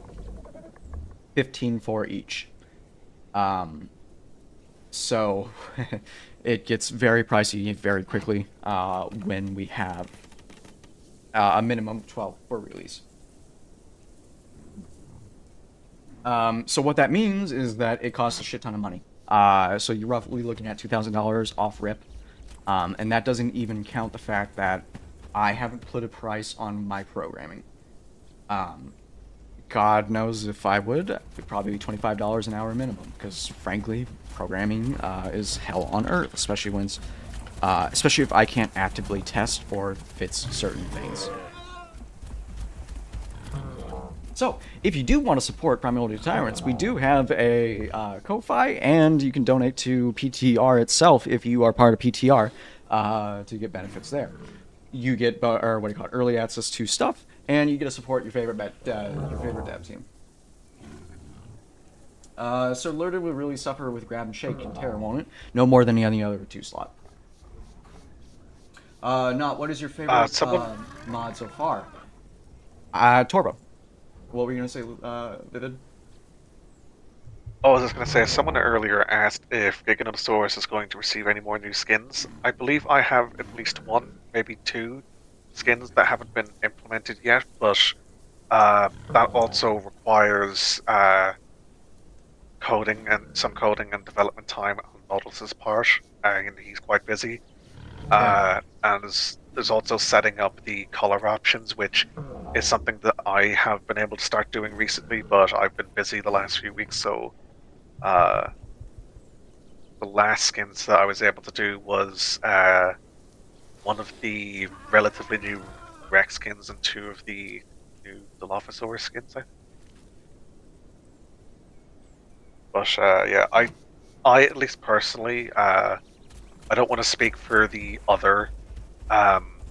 15 for each. So it gets very pricey very quickly when we have a minimum of 12 for release. So what that means is that it costs a shit ton of money. So you're roughly looking at $2,000 off rip. And that doesn't even count the fact that I haven't put a price on my programming. God knows if I would, it'd probably be $25 an hour minimum, because frankly, programming is hell on earth, especially when it's, especially if I can't actively test or fix certain things. So, if you do want to support Primordial Tyrants, we do have a Ko-Fi, and you can donate to PTR itself if you are part of PTR to get benefits there. You get, or what do you call it, early access to stuff, and you get to support your favorite dev team. So Lurdu will really suffer with grab and shake and terror, won't it? No more than any other 2-slot. Not, what is your favorite mod so far? Torbo. What were you going to say, Vivid? Oh, I was just going to say, someone earlier asked if Giganotosaurus is going to receive any more new skins. I believe I have at least one, maybe two skins that haven't been implemented yet, but that also requires coding and development time on Nautilus' part, and he's quite busy. And there's also setting up the color options, which is something that I have been able to start doing recently, but I've been busy the last few weeks, so the last skins that I was able to do was one of the relatively new Rex skins and two of the new Dilophosaurus skins, I think. But yeah, I at least personally, I don't want to speak for the other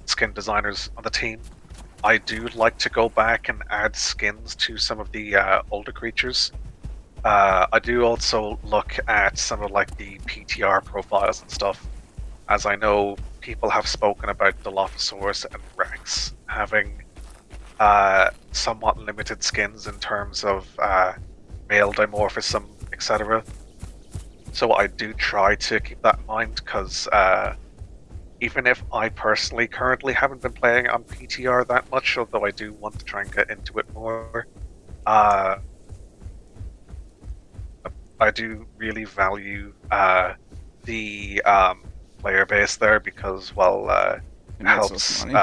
skin designers on the team. I do like to go back and add skins to some of the older creatures. I do also look at some of like the PTR profiles and stuff, as I know people have spoken about Dilophosaurus and Rex having somewhat limited skins in terms of male dimorphism, etc. So I do try to keep that in mind because even if I personally currently haven't been playing on PTR that much, although I do want to try and get into it more, I do really value the player base there because, well, It it makes helps. us money.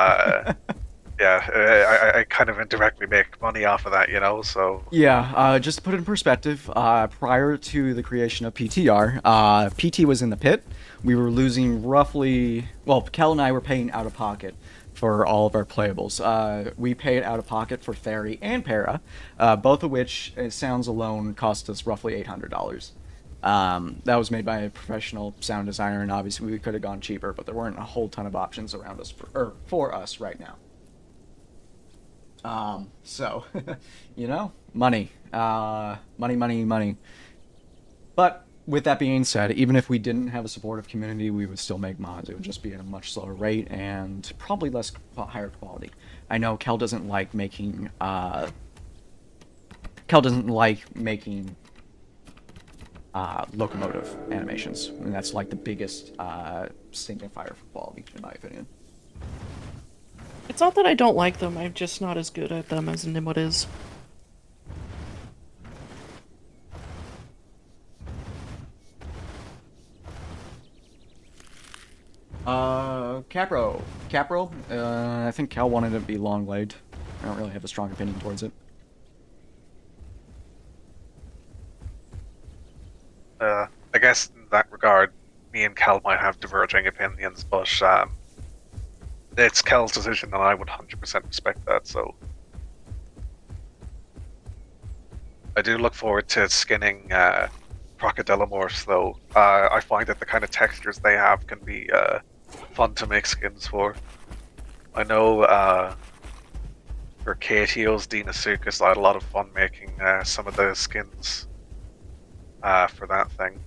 Yeah, I kind of indirectly make money off of that, you know. So Yeah, just to put it in perspective, prior to the creation of PTR, PT was in the pit. We were losing roughly, well, Cal and I were paying out of pocket for all of our playables. We paid out of pocket for Theory and Para, both of which, it sounds alone, cost us roughly $800. That was made by a professional sound designer, and obviously we could have gone cheaper, but there weren't a whole ton of options around us, for us right now. So, you know, money. Money. But with that being said, even if we didn't have a supportive community, we would still make mods. It would just be at a much slower rate and probably less higher quality. I know Kel doesn't like making locomotive animations, and that's like the biggest signifier for quality, in my opinion. It's not that I don't like them, I'm just not as good at them as Nimwit is. Capro. I think Cal wanted it to be long-legged. I don't really have a strong opinion towards it. I guess in that regard, me and Cal might have diverging opinions, but it's Cal's decision, and I would 100% respect that. So I do look forward to skinning crocodilomorphs, though. I find that the kind of textures they have can be fun to make skins for. I know for KTO's Dinasukas, I had a lot of fun making some of the skins for that thing.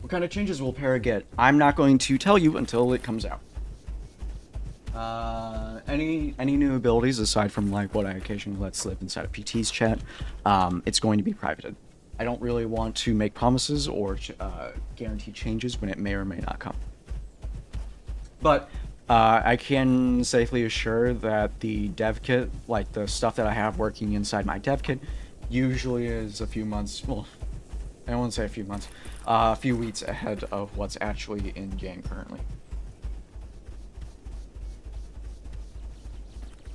What kind of changes will Para get? I'm not going to tell you until it comes out. Any new abilities aside from like what I occasionally let slip inside of PT's chat, it's going to be privated. I don't really want to make promises or guarantee changes when it may or may not come. But I can safely assure that the dev kit, like the stuff that I have working inside my dev kit, usually is a few months, well, I don't want to say a few months, a few weeks ahead of what's actually in game currently.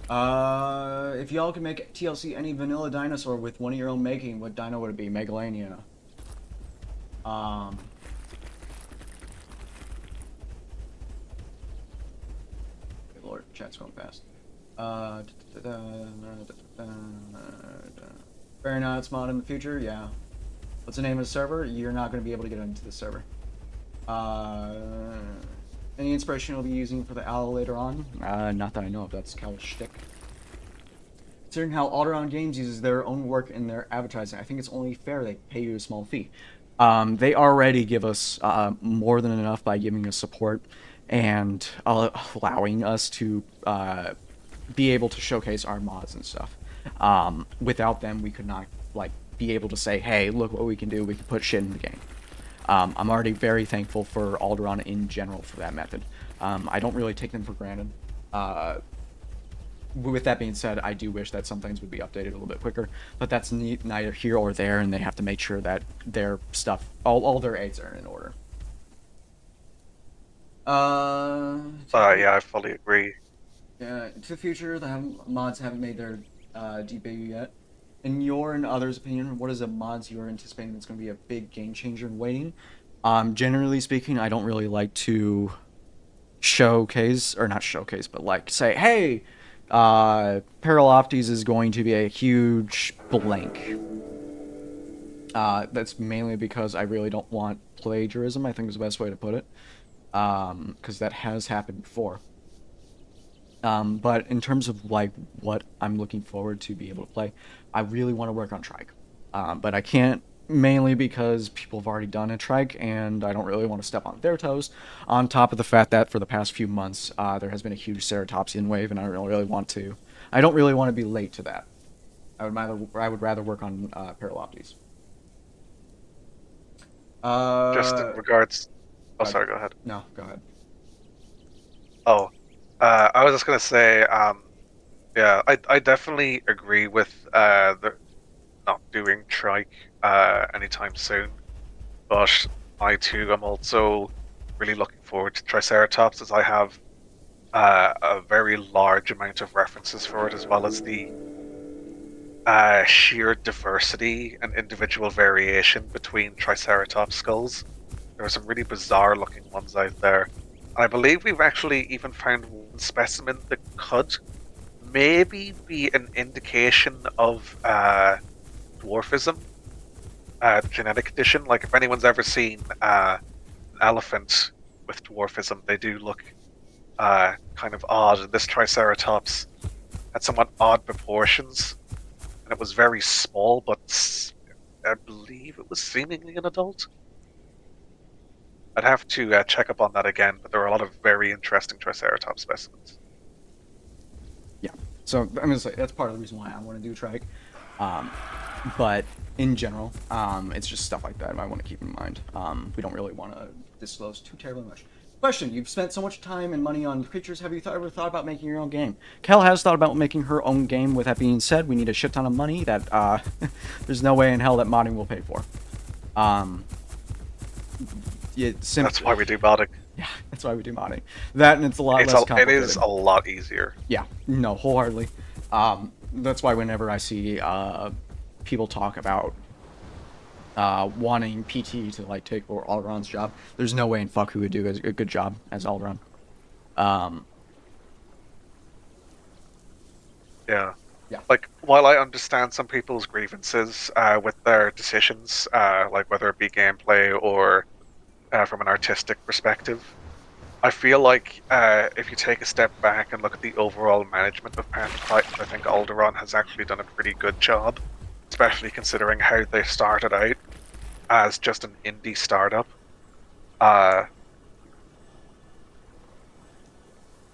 If y'all can make TLC any vanilla dinosaur with one of your own making, what dino would it be? Megalania. Good lord, chat's going fast. Very nuts mod in the future, yeah. What's the name of the server? You're not going to be able to get into the server. Any inspiration you'll be using for the owl later on? Not that I know of, that's Cal's shtick. Considering how Alderaan Games uses their own work in their advertising, I think it's only fair they pay you a small fee. They already give us more than enough by giving us support and allowing us to be able to showcase our mods and stuff. Without them, we could not like be able to say, hey, look what we can do, we can put shit in the game. I'm already very thankful for Alderaan in general for that method. I don't really take them for granted. With that being said, I do wish that some things would be updated a little bit quicker, but that's neither here or there, and they have to make sure that their stuff, all their aids are in order. Yeah, I fully agree. Yeah, to the future, the mods haven't made their debut yet. in your and others' opinion, what is the mods you're anticipating that's going to be a big game changer in waiting? Generally speaking, I don't really like to showcase, or not showcase, but like say, hey, Paraloptes is going to be a huge blank. That's mainly because I really don't want plagiarism, I think is the best way to put it. Because that has happened before. But in terms of like what I'm looking forward to be able to play, I really want to work on Trike. But I can't, mainly because people have already done a Trike and I don't really want to step on their toes. On top of the fact that for the past few months, there has been a huge ceratopsian wave, and I don't really want to. I don't really want to be late to that. I would rather work on Paraloptes. Just in regards. Oh, sorry. Go ahead. No, go ahead. Oh, I was just gonna say, yeah, I definitely agree with the not doing trike anytime soon, but I too am also really looking forward to Triceratops, as I have a very large amount of references for it, as well as the sheer diversity and individual variation between Triceratops skulls. There are some really bizarre looking ones out there. And I believe we've actually even found one specimen that could maybe be an indication of dwarfism, genetic condition. Like if anyone's ever seen an elephant with dwarfism, they do look kind of odd. And this Triceratops had somewhat odd proportions, and it was very small, but I believe it was seemingly an adult. I'd have to check up on that again, but there are a lot of very interesting Triceratops specimens. Yeah. So I'm gonna say that's part of the reason why I want to do trike. But in general, it's just stuff like that I want to keep in mind. We don't really want to disclose too terribly much. Question: you've spent so much time and money on creatures. Have you ever thought about making your own game? Kel has thought about making her own game. With that being said, we need a shit ton of money that there's no way in hell that modding will pay for. That's why we do modding. Yeah, that's why we do modding. That, and it's a lot less complicated. It is a lot easier. Yeah, no, wholeheartedly. That's why whenever I see people talk about wanting PT to like take over Alderon's job, there's no way in fuck who would do a good job as Alderon. Yeah. Yeah. Like, while I understand some people's grievances with their decisions, like whether it be gameplay or from an artistic perspective, I feel like if you take a step back and look at the overall management of Path of Titans, I think Alderon has actually done a pretty good job, especially considering how they started out as just an indie startup.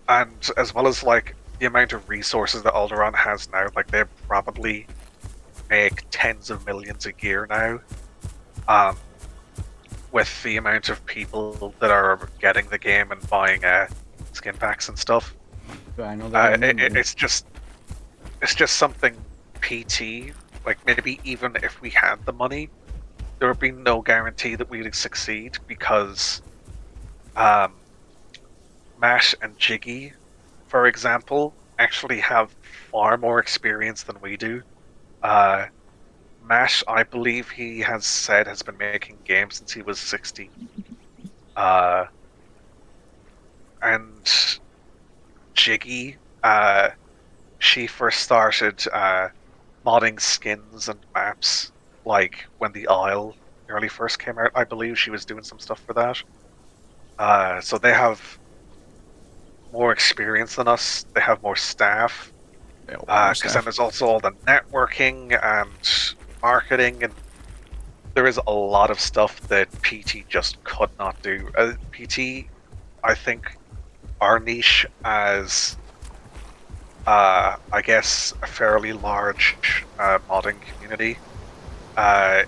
And as well as like the amount of resources that Alderon has now, like they probably make tens of millions a year now. With the amount of people that are getting the game and buying skin packs and stuff, I know that it's just something PT. Like maybe even if we had the money, there would be no guarantee that we'd succeed because Matt and Jiggy, for example, actually have far more experience than we do. Matt, I believe he has said, has been making games since he was 16. And Jiggy, she first started modding skins and maps, like when the Isle nearly first came out. I believe she was doing some stuff for that. So they have more experience than us. They have more staff. Because then there's also all the networking and marketing, and there is a lot of stuff that PT just could not do. PT, I think, our niche as, I guess, a fairly large modding community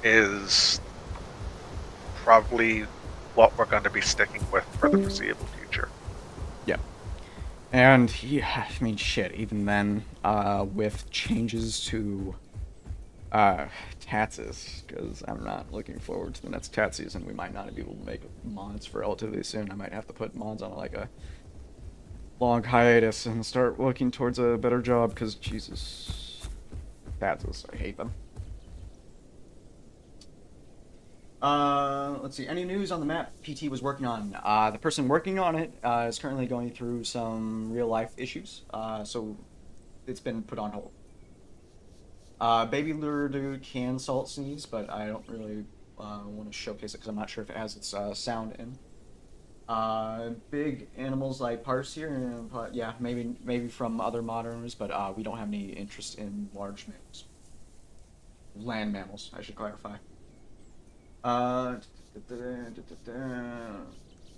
is probably what we're going to be sticking with for the foreseeable future. Yeah. And yeah, I mean, shit, even then, with changes to Tatsis, because I'm not looking forward to the next Tat season, we might not be able to make mods for relatively soon. I might have to put mods on like a long hiatus and start looking towards a better job, because Jesus. Tadzos, I hate them. Let's see. Any news on the map PT was working on? The person working on it is currently going through some real-life issues, so it's been put on hold. Baby Lurdu can salt sneeze, but I don't really want to showcase it because I'm not sure if it has its sound in. Big animals like Parseer, yeah, maybe from other moderners, but we don't have any interest in large mammals. Land mammals, I should clarify.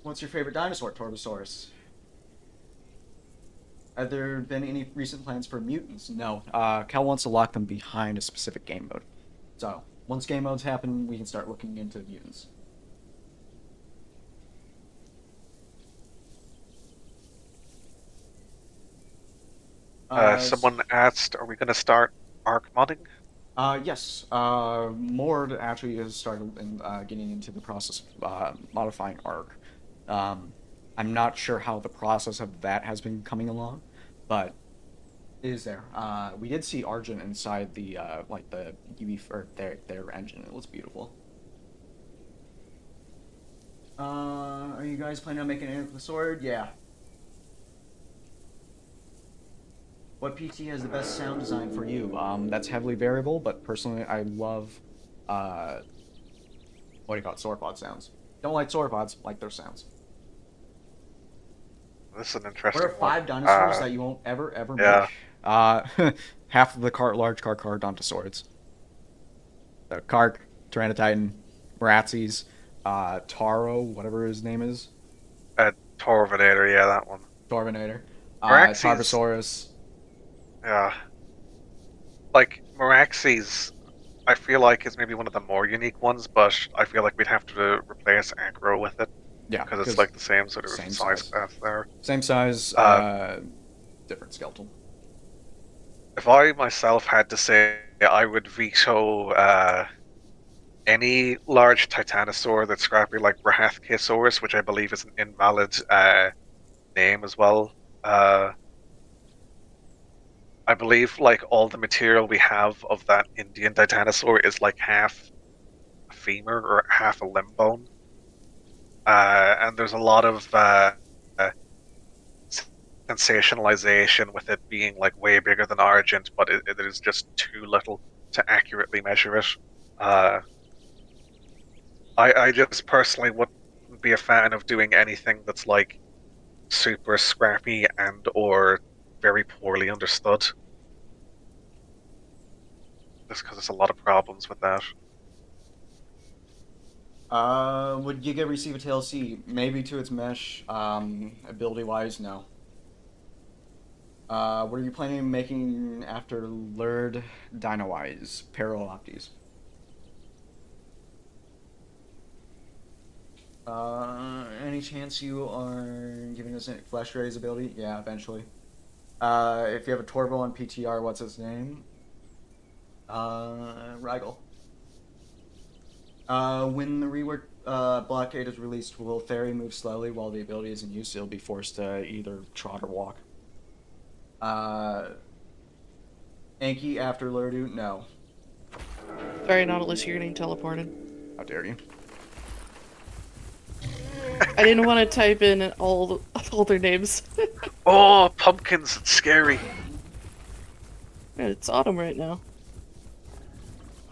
What's your favorite dinosaur, Torvosaurus? Have there been any recent plans for mutants? No. Cal wants to lock them behind a specific game mode. So, once game modes happen, we can start looking into mutants. Someone asked, are we going to start arc modding? Yes. Mord actually has started getting into the process of modifying Arc. I'm not sure how the process of that has been coming along, but it is there. We did see Argent inside the like the UV or their engine. It was beautiful. Are you guys planning on making it with the sword? Yeah. What PT has the best sound design for you? That's heavily variable, but personally, I love, what do you call it, sauropod sounds. Don't like sauropods, like their sounds. This is an interesting What are 5 dinosaurs that you won't ever yeah. make? Half of the large car Dontosauros. The Kark, Tyranititan, Meratzes, Taro, whatever his name is. Torvenator, yeah, that one. Torvenator. Meraxes. Tarbosaurus. Yeah. Like, Meraxes, I feel like is maybe one of the more unique ones, but I feel like we'd have to replace Aggro with it. Yeah. Because it's like the same sort of same size size. class there. Same size, different skeletal. If I myself had to say, I would veto any large titanosaur that's scrappy like Rahathkesaurus, which I believe is an invalid name as well. I believe like all the material we have of that Indian titanosaur is like half a femur or half a limb bone. And there's a lot of sensationalization with it being like way bigger than Argent, but it is just too little to accurately measure it. I just personally wouldn't be a fan of doing anything that's like super scrappy and or very poorly understood. Just because there's a lot of problems with that. Would Giga receive a TLC? Maybe to its mesh. Ability-wise, no. What are you planning on making after Lurd Dino-wise? Paralloptes. Any chance you are giving us a Flash Raise ability? Yeah, eventually. If you have a Torvo on PTR, what's his name? Rigel. When the rework blockade is released, will Theory move slowly while the ability is in use? It'll be forced to either trot or walk. Anki after Lurdu? No. Sorry, Nautilus, you're getting teleported. How dare you? I didn't want to type in all their names. Oh, pumpkins! It's scary. Man, it's autumn right now.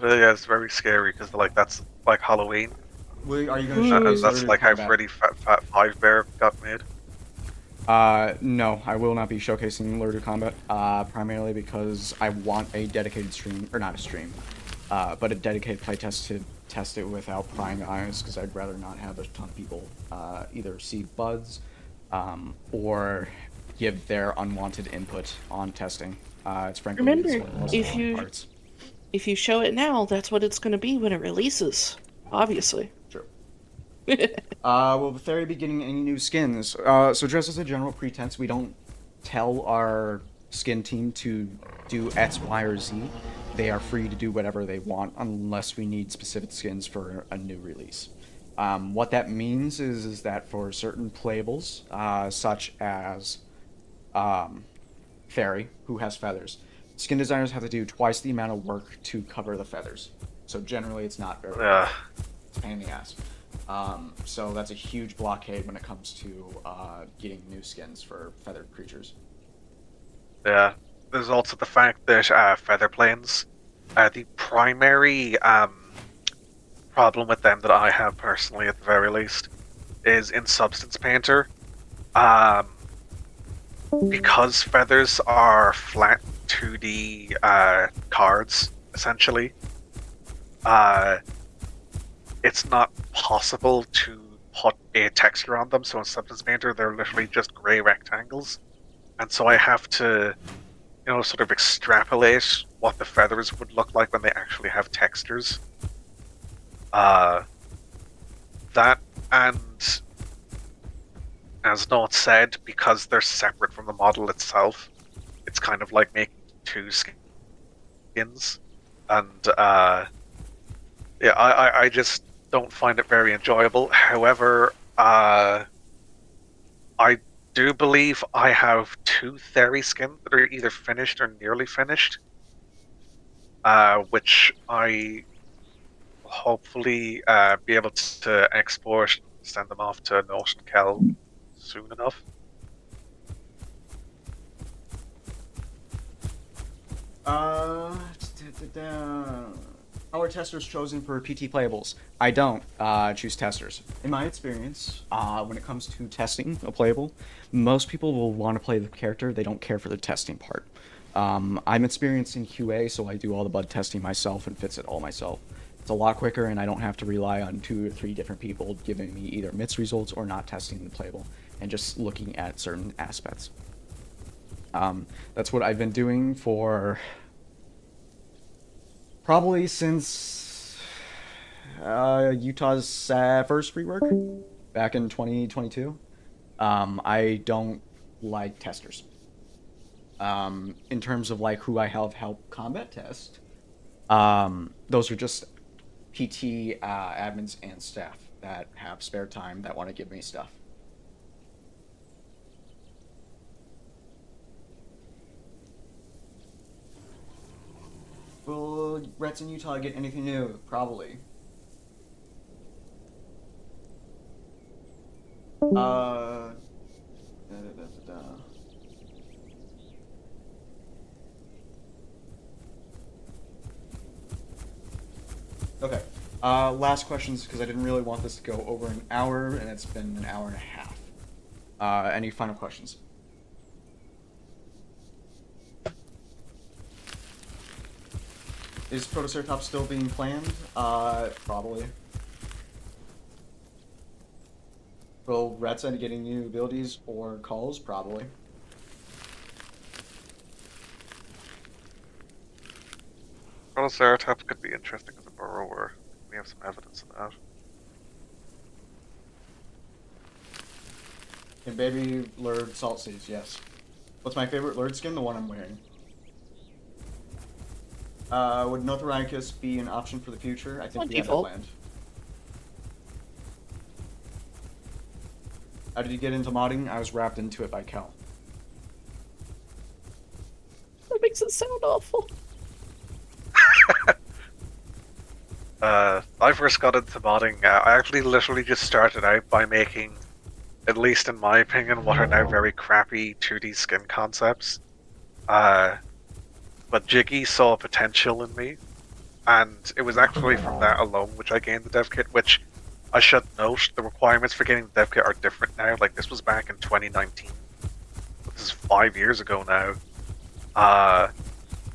Yeah, it's very scary because like that's like Halloween. Are you going to show us That's Lurdu like how combat? Freddy Fat Five Bear got made. No, I will not be showcasing Lurdu Combat, primarily because I want a dedicated stream, or not a stream, but a dedicated playtest to test it without prying eyes, because I'd rather not have a ton of people either see buds, or give their unwanted input on testing. It's frankly Remember, it's one of the most if fun you- parts. If you show it now, that's what it's going to be when it releases. Obviously. True. Will the Theory be getting any new skins? So just as a general pretense, we don't tell our skin team to do X, Y, or Z. They are free to do whatever they want unless we need specific skins for a new release. What that means is that for certain playables, such as Fairy, who has feathers, skin designers have to do twice the amount of work to cover the feathers. So generally, it's not very it's a pain in the ass. So that's a huge blockade when it comes to getting new skins for feathered creatures. Yeah. There's also the fact that feather planes, the primary problem with them that I have personally, at the very least, is in Substance Painter. Because feathers are flat 2D cards, essentially, it's not possible to put a texture on them. So in Substance Painter, they're literally just grey rectangles. And so I have to, sort of extrapolate what the feathers would look like when they actually have textures. That, and as Note said, because they're separate from the model itself, it's kind of like making two skins. And yeah, I just don't find it very enjoyable. However, I do believe I have 2 Theory skins that are either finished or nearly finished, which I will hopefully be able to export and send them off to Note and Kel soon enough. How are testers chosen for PT playables? I don't choose testers. In my experience, when it comes to testing a playable, most people will want to play the character. They don't care for the testing part. I'm experienced in QA, so I do all the bud testing myself and fix it all myself. It's a lot quicker, and I don't have to rely on 2 or 3 different people giving me either MITS results or not testing the playable, and just looking at certain aspects. That's what I've been doing for probably since Utah's first rework back in 2022. I don't like testers. In terms of like who I have helped combat test, those are just PT admins and staff that have spare time that want to give me stuff. Will Rets in Utah get anything new? Probably. Okay. Last questions, because I didn't really want this to go over an hour, and it's been an hour and a half. Any final questions? Is Protoceratops still being planned? Probably. Will Rats end getting new abilities or calls? Probably. Protoceratops could be interesting as a burrower. We have some evidence of that. And baby Lurd salt seeds, yes. What's my favorite Lurd skin? The one I'm wearing. Would Northoricus be an option for the future? I think we have that planned. How did you get into modding? I was wrapped into it by Kel. That makes it sound awful. I first got into modding. I actually literally just started out by making, at least in my opinion, what are now very crappy 2D skin concepts. But Jiggy saw potential in me, and it was actually from that alone which I gained the dev kit, which I should note, the requirements for getting the dev kit are different now. Like, this was back in 2019. This is 5 years ago now.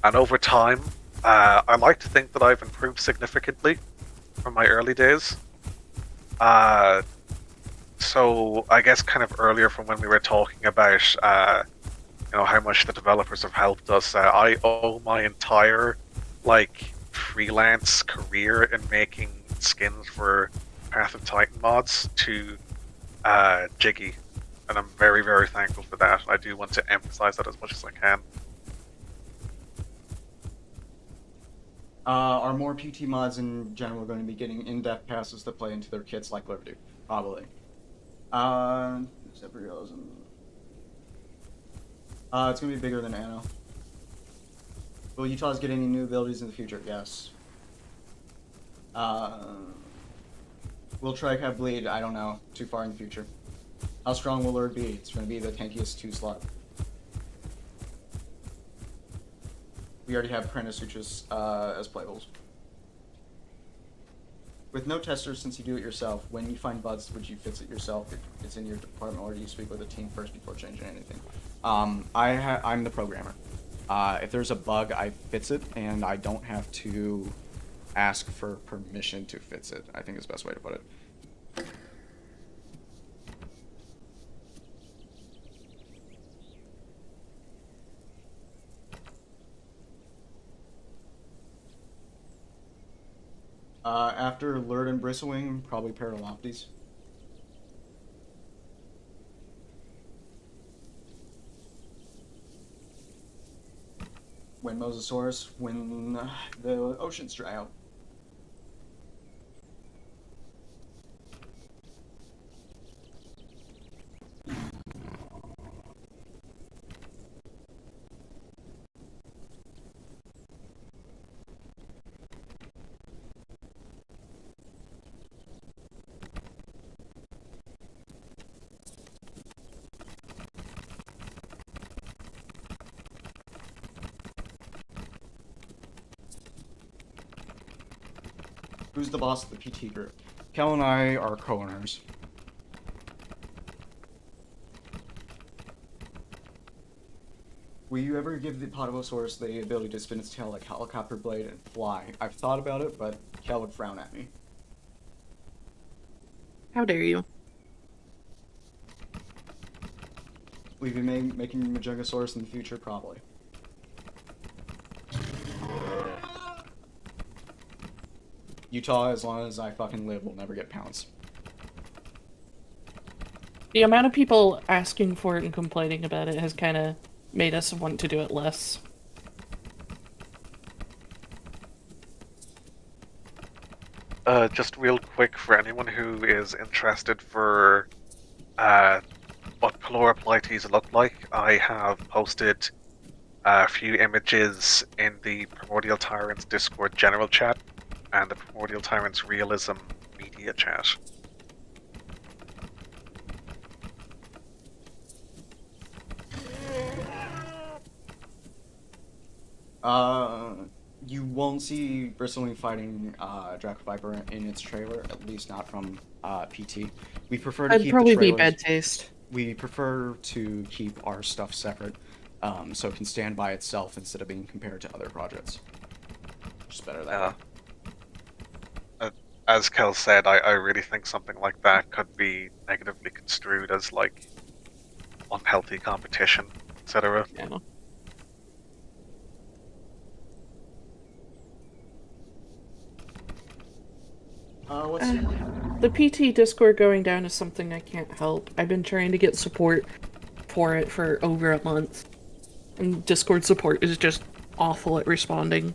And over time, I like to think that I've improved significantly from my early days. So I guess kind of earlier from when we were talking about how much the developers have helped us, I owe my entire freelance career in making skins for Path of Titan mods to Jiggy, and I'm very, very thankful for that. I do want to emphasize that as much as I can. Are more PT mods in general going to be getting in-depth passes to play into their kits like Liberty? Probably. It's going to be bigger than Anno. Will Utah's get any new abilities in the future? Yes. Will Trike have bleed? I don't know. Too far in the future. How strong will Lurd be? It's going to be the tankiest 2-slot. We already have Prentice Suchus as playables. With no testers, since you do it yourself, when you find bugs, would you fix it yourself if it's in your department, or do you speak with a team first before changing anything? I'm the programmer. If there's a bug, I fix it, and I don't have to ask for permission to fix it, I think is the best way to put it. After Lurd and Bristwing, probably Paraloptes. When Mosasaurus, when the oceans dry out. Who's the boss of the PT group? Kel and I are co-owners. Will you ever give the Potomosaurus the ability to spin its tail like helicopter blade and fly? I've thought about it, but Kel would frown at me. How dare you? Will you be making Majungasaurus in the future? Probably. Utah, as long as I fucking live, will never get pounced. The amount of people asking for it and complaining about it has kind of made us want to do it less. Just real quick, for anyone who is interested for what Chloroplites look like, I have posted a few images in the Primordial Tyrants Discord general chat and the Primordial Tyrants Realism media chat. You won't see Bristling fighting Draco Viper in its trailer, at least not from PT. We prefer to I'd keep probably the be trailers. bad taste. We prefer to keep our stuff separate, so it can stand by itself instead of being compared to other projects. Just better that way. As Kel said, I really think something like that could be negatively construed as like unhealthy competition, etc. Yeah. The PT Discord going down is something I can't help. I've been trying to get support for it for over a month. And Discord support is just awful at responding.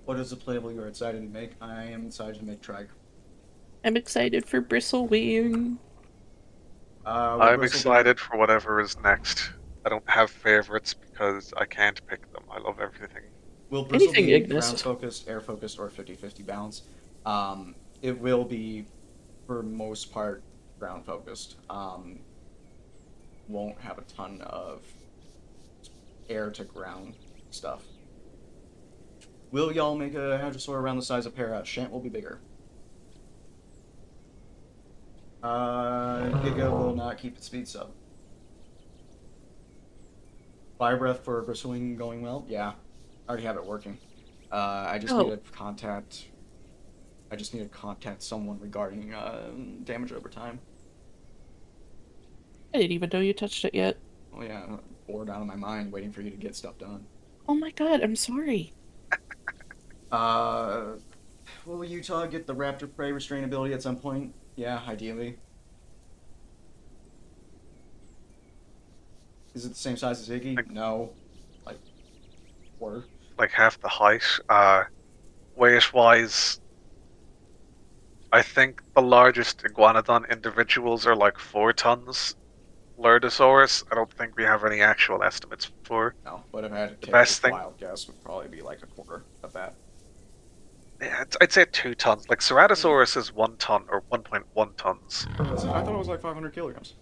What is the playable you're excited to make? I am excited to make Trike. I'm excited for Bristlewing. I'm excited for whatever is next. I don't have favorites because I can't pick them. I love everything. Will Bristle Anything be Ignis. ground-focused, air-focused, or 50-50 balance? It will be, for most part, ground-focused. Won't have a ton of air-to-ground stuff. Will y'all make a Hadrosaur around the size of Para? Shant will be bigger. Giga will not keep its speed sub. Fire Breath for Bristling going well? Yeah. I already have it working. I just need to contact... I just need to contact someone regarding damage over time. I didn't even know you touched it yet. Oh yeah, I'm bored out of my mind waiting for you to get stuff done. Oh my god, I'm sorry. Will Utah get the Raptor Prey Restrain ability at some point? Yeah, ideally. Is it the same size as Iggy? No. Like, or? Like half the height. Weight-wise, I think the largest iguanodon individuals are like 4 tons. Lurdusaurus, I don't think we have any actual estimates for. No, but if I had to take best a thing- wild guess, would probably be like a quarter of that. Yeah, I'd say 2 tons. Like Ceratosaurus is 1 ton or 1.1 tons. I thought it was like 500 kilograms.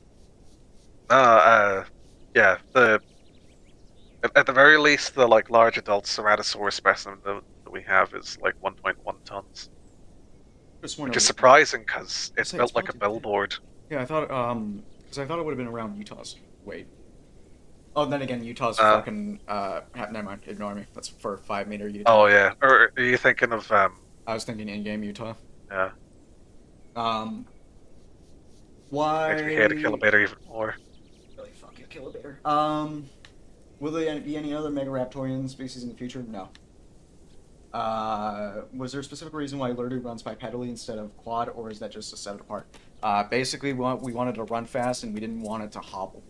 Yeah, at the very least, the like large adult Ceratosaurus specimen that we have is like 1.1 tons, which is surprising because it's built like a billboard. Yeah, I thought, because I thought it would have been around Utah's weight. Oh, then again, Utah's fucking, never mind, ignore me. That's for 5-meter Utah. Oh yeah, or are you thinking of I was thinking in-game Utah. Yeah, Why? makes me hate a kilometer even more. Really fucking kilometer. Will there be any other Megaraptorian species in the future? No. Was there a specific reason why Lurdu runs bipedally instead of quad, or is that just to set it apart? Basically, we wanted to run fast, and we didn't want it to hobble.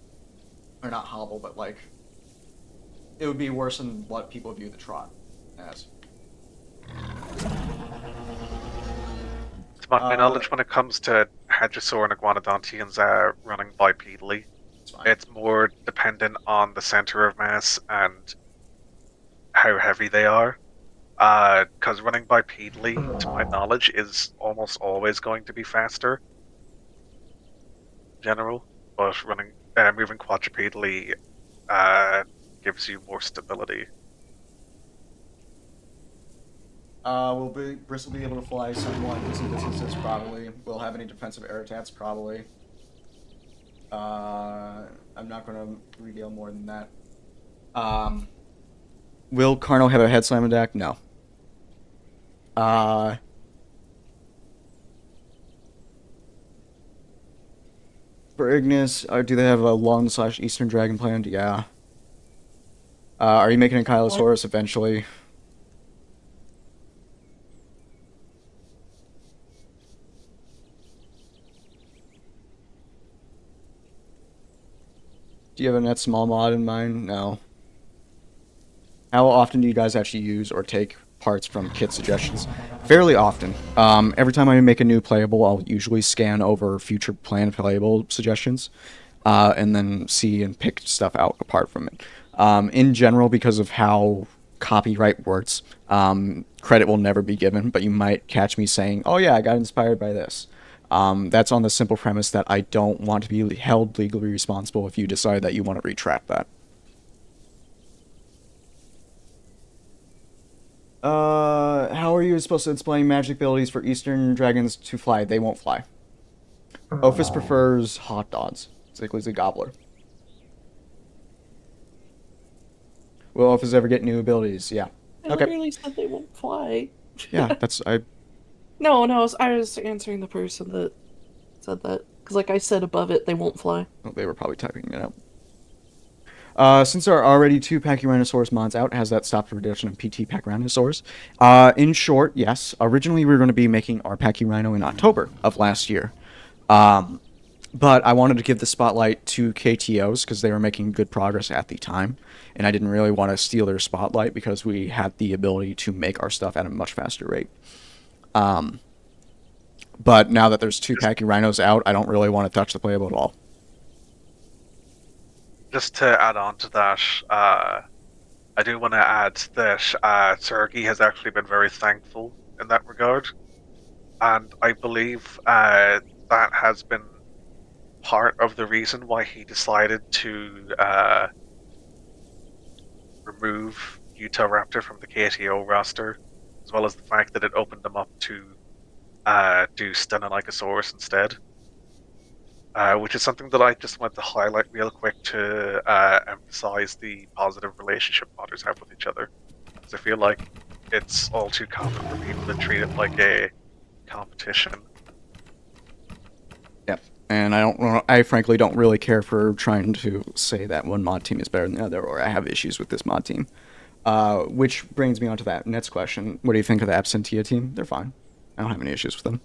Or not hobble, but like... It would be worse than what people view the trot as. To my knowledge, when it comes to Hadrosaur and Iguanodontians running bipedally, it's more dependent on the center of mass and how heavy they are. Because running bipedally, to my knowledge, is almost always going to be faster in general, but moving quadrupedally gives you more stability. Will Bristle be able to fly somewhat decent distances? Probably. Will have any defensive air attacks? Probably. I'm not going to reveal more than that. Will Carno have a head slam attack? No. For Ignis, do they have a Lung/Eastern Dragon planned? Yeah. Are you making a Kylosaurus eventually? Do you have a net small mod in mind? No. How often do you guys actually use or take parts from kit suggestions? Fairly often. Every time I make a new playable, I'll usually scan over future planned playable suggestions, and then see and pick stuff out apart from it. In general, because of how copyright works, credit will never be given, but you might catch me saying, oh yeah, I got inspired by this. That's on the simple premise that I don't want to be held legally responsible if you decide that you want to retract that. How are you supposed to explain magic abilities for Eastern dragons to fly? They won't fly. Ophis prefers hot dogs. Basically, he's a gobbler. Will Ophis ever get new abilities? Yeah. I Okay. literally said they won't fly. Yeah, that's... No, I was answering the person that said that. Because like I said above it, they won't fly. Oh, they were probably typing it out. Since there are already 2 Pachyrhinosaurus mods out, has that stopped the reduction of PT Pachyrhinosaurs? In short, yes. Originally, we were going to be making our Pachyrhino in October of last year. But I wanted to give the spotlight to KTOs because they were making good progress at the time. And I didn't really want to steal their spotlight because we had the ability to make our stuff at a much faster rate. But now that there's 2 Pachyrhinos out, I don't really want to touch the playable at all. Just to add on to that, I do want to add that Sergei has actually been very thankful in that regard. And I believe that has been part of the reason why he decided to remove Utah Raptor from the KTO roster, as well as the fact that it opened them up to do Stenonychosaurus instead. Which is something that I just want to highlight real quick to emphasize the positive relationship modders have with each other. Because I feel like it's all too common for people to treat it like a competition. Yep. And I frankly don't really care for trying to say that one mod team is better than the other, or I have issues with this mod team. Which brings me on to that next question. What do you think of the Absentia team? They're fine. I don't have any issues with them.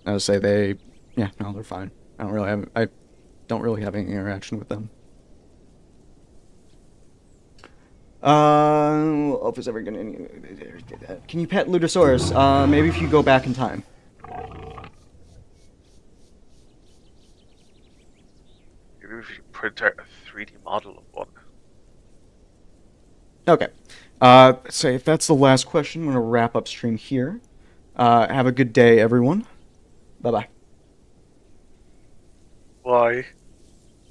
I would say they're fine. I don't really have any interaction with them. If it's ever gonna. Can you pet Lurdusaurus? Maybe if you go back in time. Maybe if you print out a 3D model of one. Okay. So if that's the last question, I'm gonna wrap up stream here. Have a good day, everyone. Bye bye. Why?